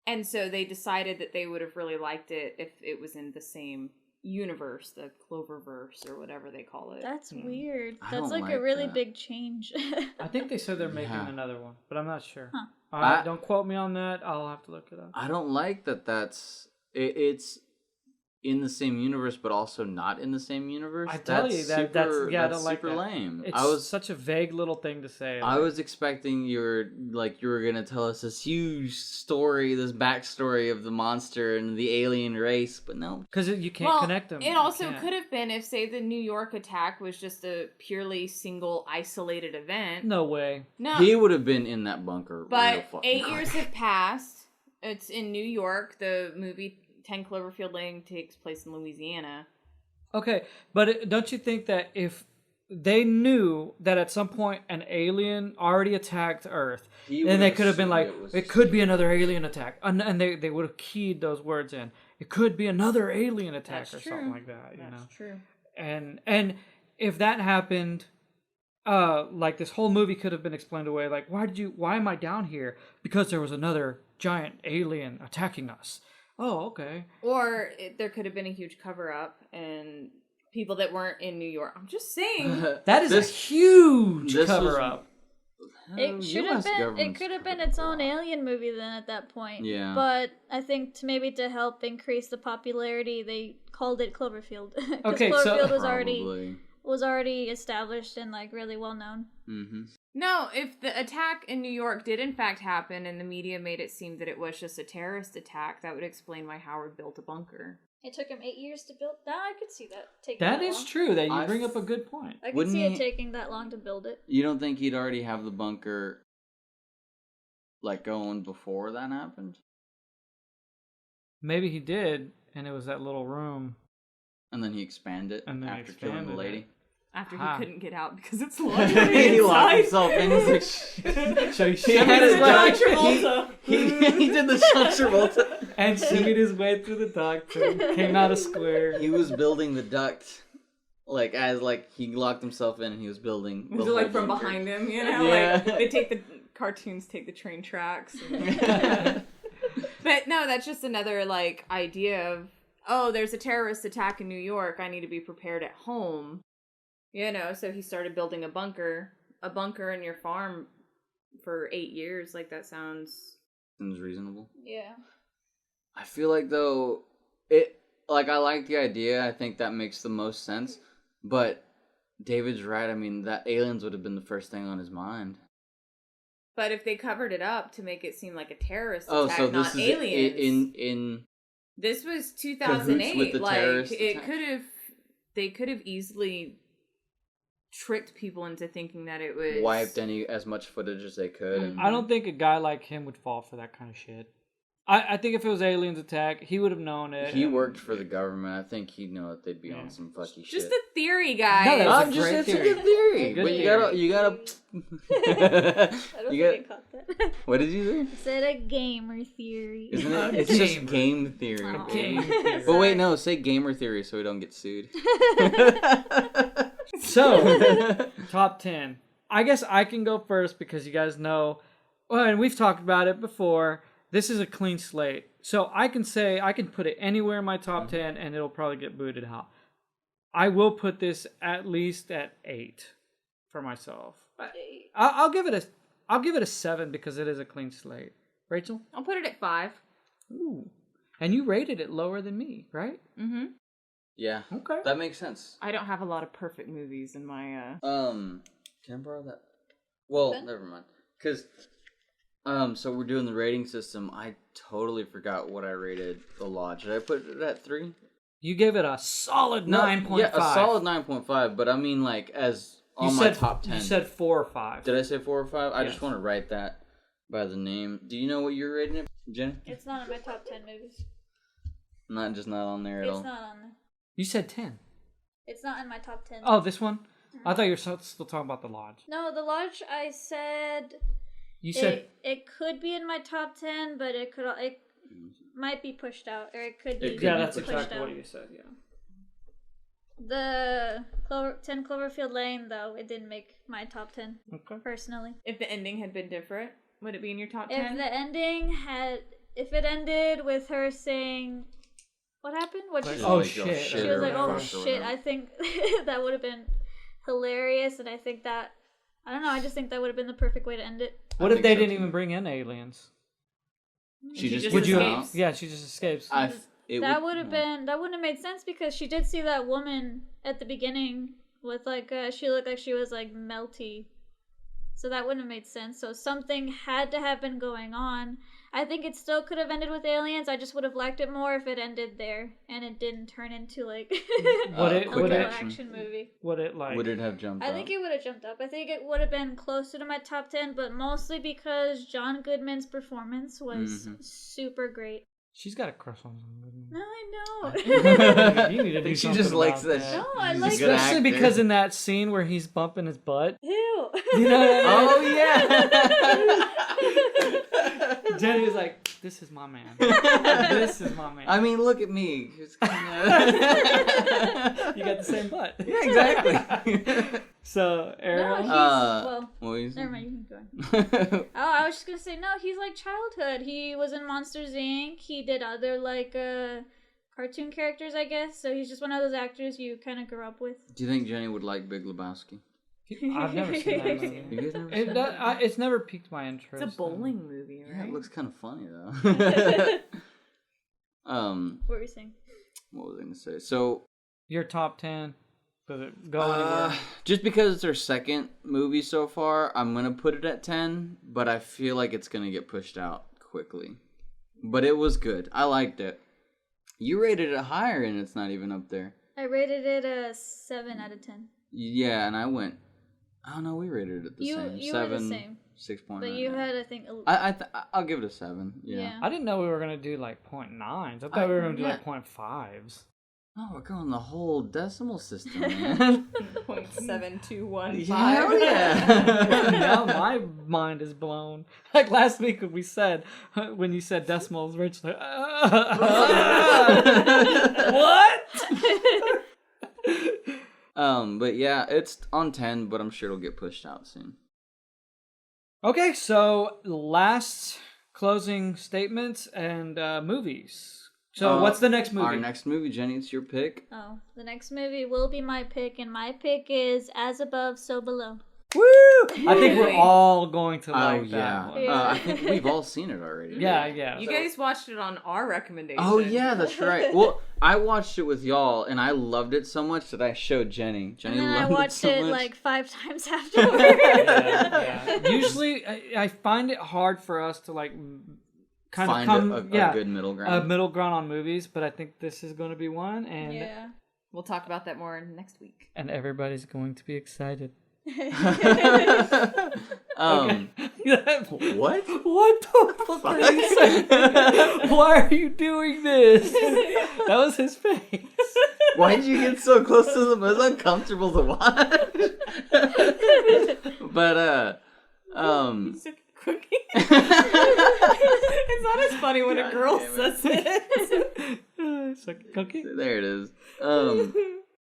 And so they decided that they would have really liked it if it was in the same universe, the Cloververse or whatever they call it. That's weird. I That's don't like a like really that. big change. I think they said they're making Yeah. another one, but I'm not sure. Huh. Don't quote me on that. I'll have to look it up. I don't like that. It's in the same universe, but also not in the same universe. I tell you that that's I that's don't like super that. lame. It's I was such a vague little thing to say. I was expecting you were gonna tell us this huge story, this backstory of the monster and the alien race, but no. because you can't connect them. It also could have been if, say, the New York attack was just a purely single, isolated event. No way. No, He would have been in that bunker. real but fucking 8 quick. years have passed. It's in New York. The movie 10 Cloverfield Lane takes place in Louisiana. Okay, but don't you think that if they knew that at some point an alien already attacked Earth, He then they would've could have been like, assumed was it could be another alien attack, and they would have keyed those words in. It could be another alien attack That's or true. something like that. You know. That's true. And if that happened, like this whole movie could have been explained away. Like, why am I down here? Because there was another giant alien attacking us. Oh, okay. Or there could have been a huge cover up and people that weren't in New York. I'm just saying. That is a This- huge this cover was- up. It should have US been. It government's could have been covered its a own lot. alien movie then at that point. Yeah. But I think to help increase the popularity, they called it Cloverfield. 'Cause Okay, so- Cloverfield Probably. was already established and like really well known. Mm-hmm. No, if the attack in New York did in fact happen and the media made it seem that it was just a terrorist attack, that would explain why Howard built a bunker. It took him 8 years to build. Nah, I could see that taking That that is long. true. That you I bring up a good point. I could Wouldn't see he- it taking that long to build it. You don't think he'd already have the bunker going before that happened? Maybe he did, and it was that little room. And then he expanded And then after killing the expanded lady. it. After Aha. he couldn't get out because it's laundry He locked inside. himself in. He's like, So he had his John back. Travolta. He did the John Travolta. And shimmied his way through the duct and came out a square. He was building the duct, he locked himself in and he was building. the Was it like whole from bunker. behind him, you know? Yeah. Like they take the cartoons take the train tracks. And... But no, that's just another like idea of, oh, there's a terrorist attack in New York. I need to be prepared at home. You know, so he started building a bunker in your farm for 8 years. Like that sounds Seems reasonable. Yeah. I feel like though I like the idea. I think that makes the most sense. But David's right. I mean, that aliens would have been the first thing on his mind. But if they covered it up to make it seem like a terrorist Oh, attack, so not this is aliens. in This was cahoots with 2008. the Like terrorist it attack? they could have easily tricked people into thinking that it was wiped as much footage as they could. And I don't think a guy like him would fall for that kind of shit. I think if it was aliens attack, he would have known it. he worked for the government. I think he'd know that they'd be Yeah. on some fucky shit. Just a theory, guys. No, that's I'm just great it's a theory. good theory. Good But theory. you gotta I don't you think got I caught that. what did you say? I said a gamer theory. Isn't it? A It's just gamer. game theory. Aw. Game theory. But wait, no, say gamer theory so we don't get sued. So, top 10. I guess I can go first because you guys know, well, and we've talked about it before. This is a clean slate. So I can put it anywhere in my top 10 and it'll probably get booted out. I will put this at least at 8 for myself. I'll give it a 7 because it is a clean slate. Rachel? I'll put it at 5. Ooh. And you rated it lower than me, right? Mm-hmm. Yeah, Okay. that makes sense. I don't have a lot of perfect movies in my Can I borrow that? Well, Okay. never mind. Because So we're doing the rating system. I totally forgot what I rated The Lodge. Did I put it at 3? You gave it a solid 9.5. Yeah, a solid 9.5. But I mean, like, as on my top 10. You said 4 or 5. Did I say 4 or 5? I Yes. just want to write that by the name. Do you know what you're rating it, Jen? It's not in my top 10 movies. Not on there at all. It's not on there. You said 10. It's not in my top 10. Oh, this one? I thought you were still talking about The Lodge. No, The Lodge, I said... You said... It could be in my top 10, but it might be pushed out, or it could be Yeah, that's pushed exactly out. what you said, yeah. The 10 Cloverfield Lane, though, it didn't make my top 10, personally. If the ending had been different, would it be in your top If 10? the ending if it ended with her saying, what happened? What she Oh, said? shit. She was like, oh or shit, whatever. I think that would have been hilarious, and I think that, I don't know, I just think that would have been the perfect way to end it. What I if think they so, didn't too. even bring in aliens? She just Would you? escapes. Yeah, she just escapes. That wouldn't have made sense, because she did see that woman at the beginning with like she looked like she was like melty, so that wouldn't have made sense. So something had to have been going on. I think it still could have ended with aliens. I just would have liked it more if it ended there and it didn't turn into like a quick action movie. Would it like? Would it have jumped I up? think it would have jumped up. I think it would have been closer to my top 10, but mostly because John Goodman's performance was super great. She's got a crush on somebody. No, I know. You need to I do think she something just likes about that. No, I She's like a good Especially actor. because in that scene where he's bumping his butt. Ew. You know what I Oh mean? yeah. Jenny was like, "This is my man. This is my man." I mean, look at me. It's You got the same butt. Yeah, exactly. So, Ariel. No, he's, what were you never saying? mind, you can go on. Oh, I was just gonna say, no, he's like childhood. He was in Monsters Inc. He did other like cartoon characters, I guess. So he's just one of those actors you kind of grew up with. Do you think Jenny would like Big Lebowski? I've never seen that movie. You guys never seen it? It's never piqued my interest. It's a bowling movie, Yeah, right? it looks kind of funny though. What were you saying? What was I gonna say? So, Your top 10. Does it go anywhere? just because it's their second movie so far, I'm gonna put it at 10. But I feel like it's gonna get pushed out quickly. But it was good. I liked it. You rated it higher, and it's not even up there. I rated it a 7 out of 10. Yeah, and I went. Oh no, we rated it the same. You 7, were the same. 6.9. But you had, I think, I'll give it a 7. Yeah. I didn't know we were gonna do like 0.9s. I thought we were gonna do like 0.5s. Oh, we're going the whole decimal system, man. 0.7215. Hell yeah. Now my mind is blown. Like last week when we said, when you said decimals, Rich like, what? But yeah, it's on 10, but I'm sure it'll get pushed out soon. Okay, so last closing statements and movies. So what's the next movie? Our next movie, Jenny, it's your pick. Oh, the next movie will be my pick, and my pick is As Above, So Below. Woo! I think we're all going to like that one. Yeah. I think we've all seen it already. Yeah. You guys watched it on our recommendation. Oh yeah, that's right. Well, I watched it with y'all, and I loved it so much that I showed Jenny. Jenny And then I loved watched it so much. like 5 times afterwards. Yeah. Usually, I find it hard for us to like kind Find of come a good middle ground. a middle ground on movies, but I think this is going to be one, and Yeah. We'll talk about that more next week. and everybody's going to be excited. What? What the fuck are you saying? Why are you doing this? That was his face. Why did you get so close to them? It was uncomfortable to watch. But It's a cookie. It's not as funny when a God girl damn says it. It's like a cookie. there it is.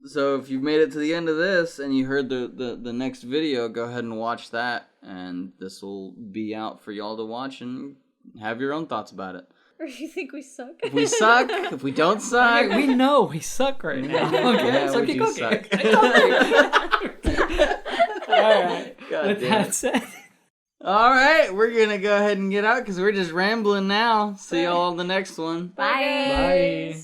So if you've made it to the end of this and you heard the next video, go ahead and watch that, and this will be out for y'all to watch and have your own thoughts about it. Or you think we suck? If we suck, if we don't suck, Okay, we know we suck right now. Okay, Yeah, so we keep do cooking. suck. All right. God With damn that it. said, All right, we're gonna go ahead and get out because we're just rambling now. See y'all on the next one. Bye. bye.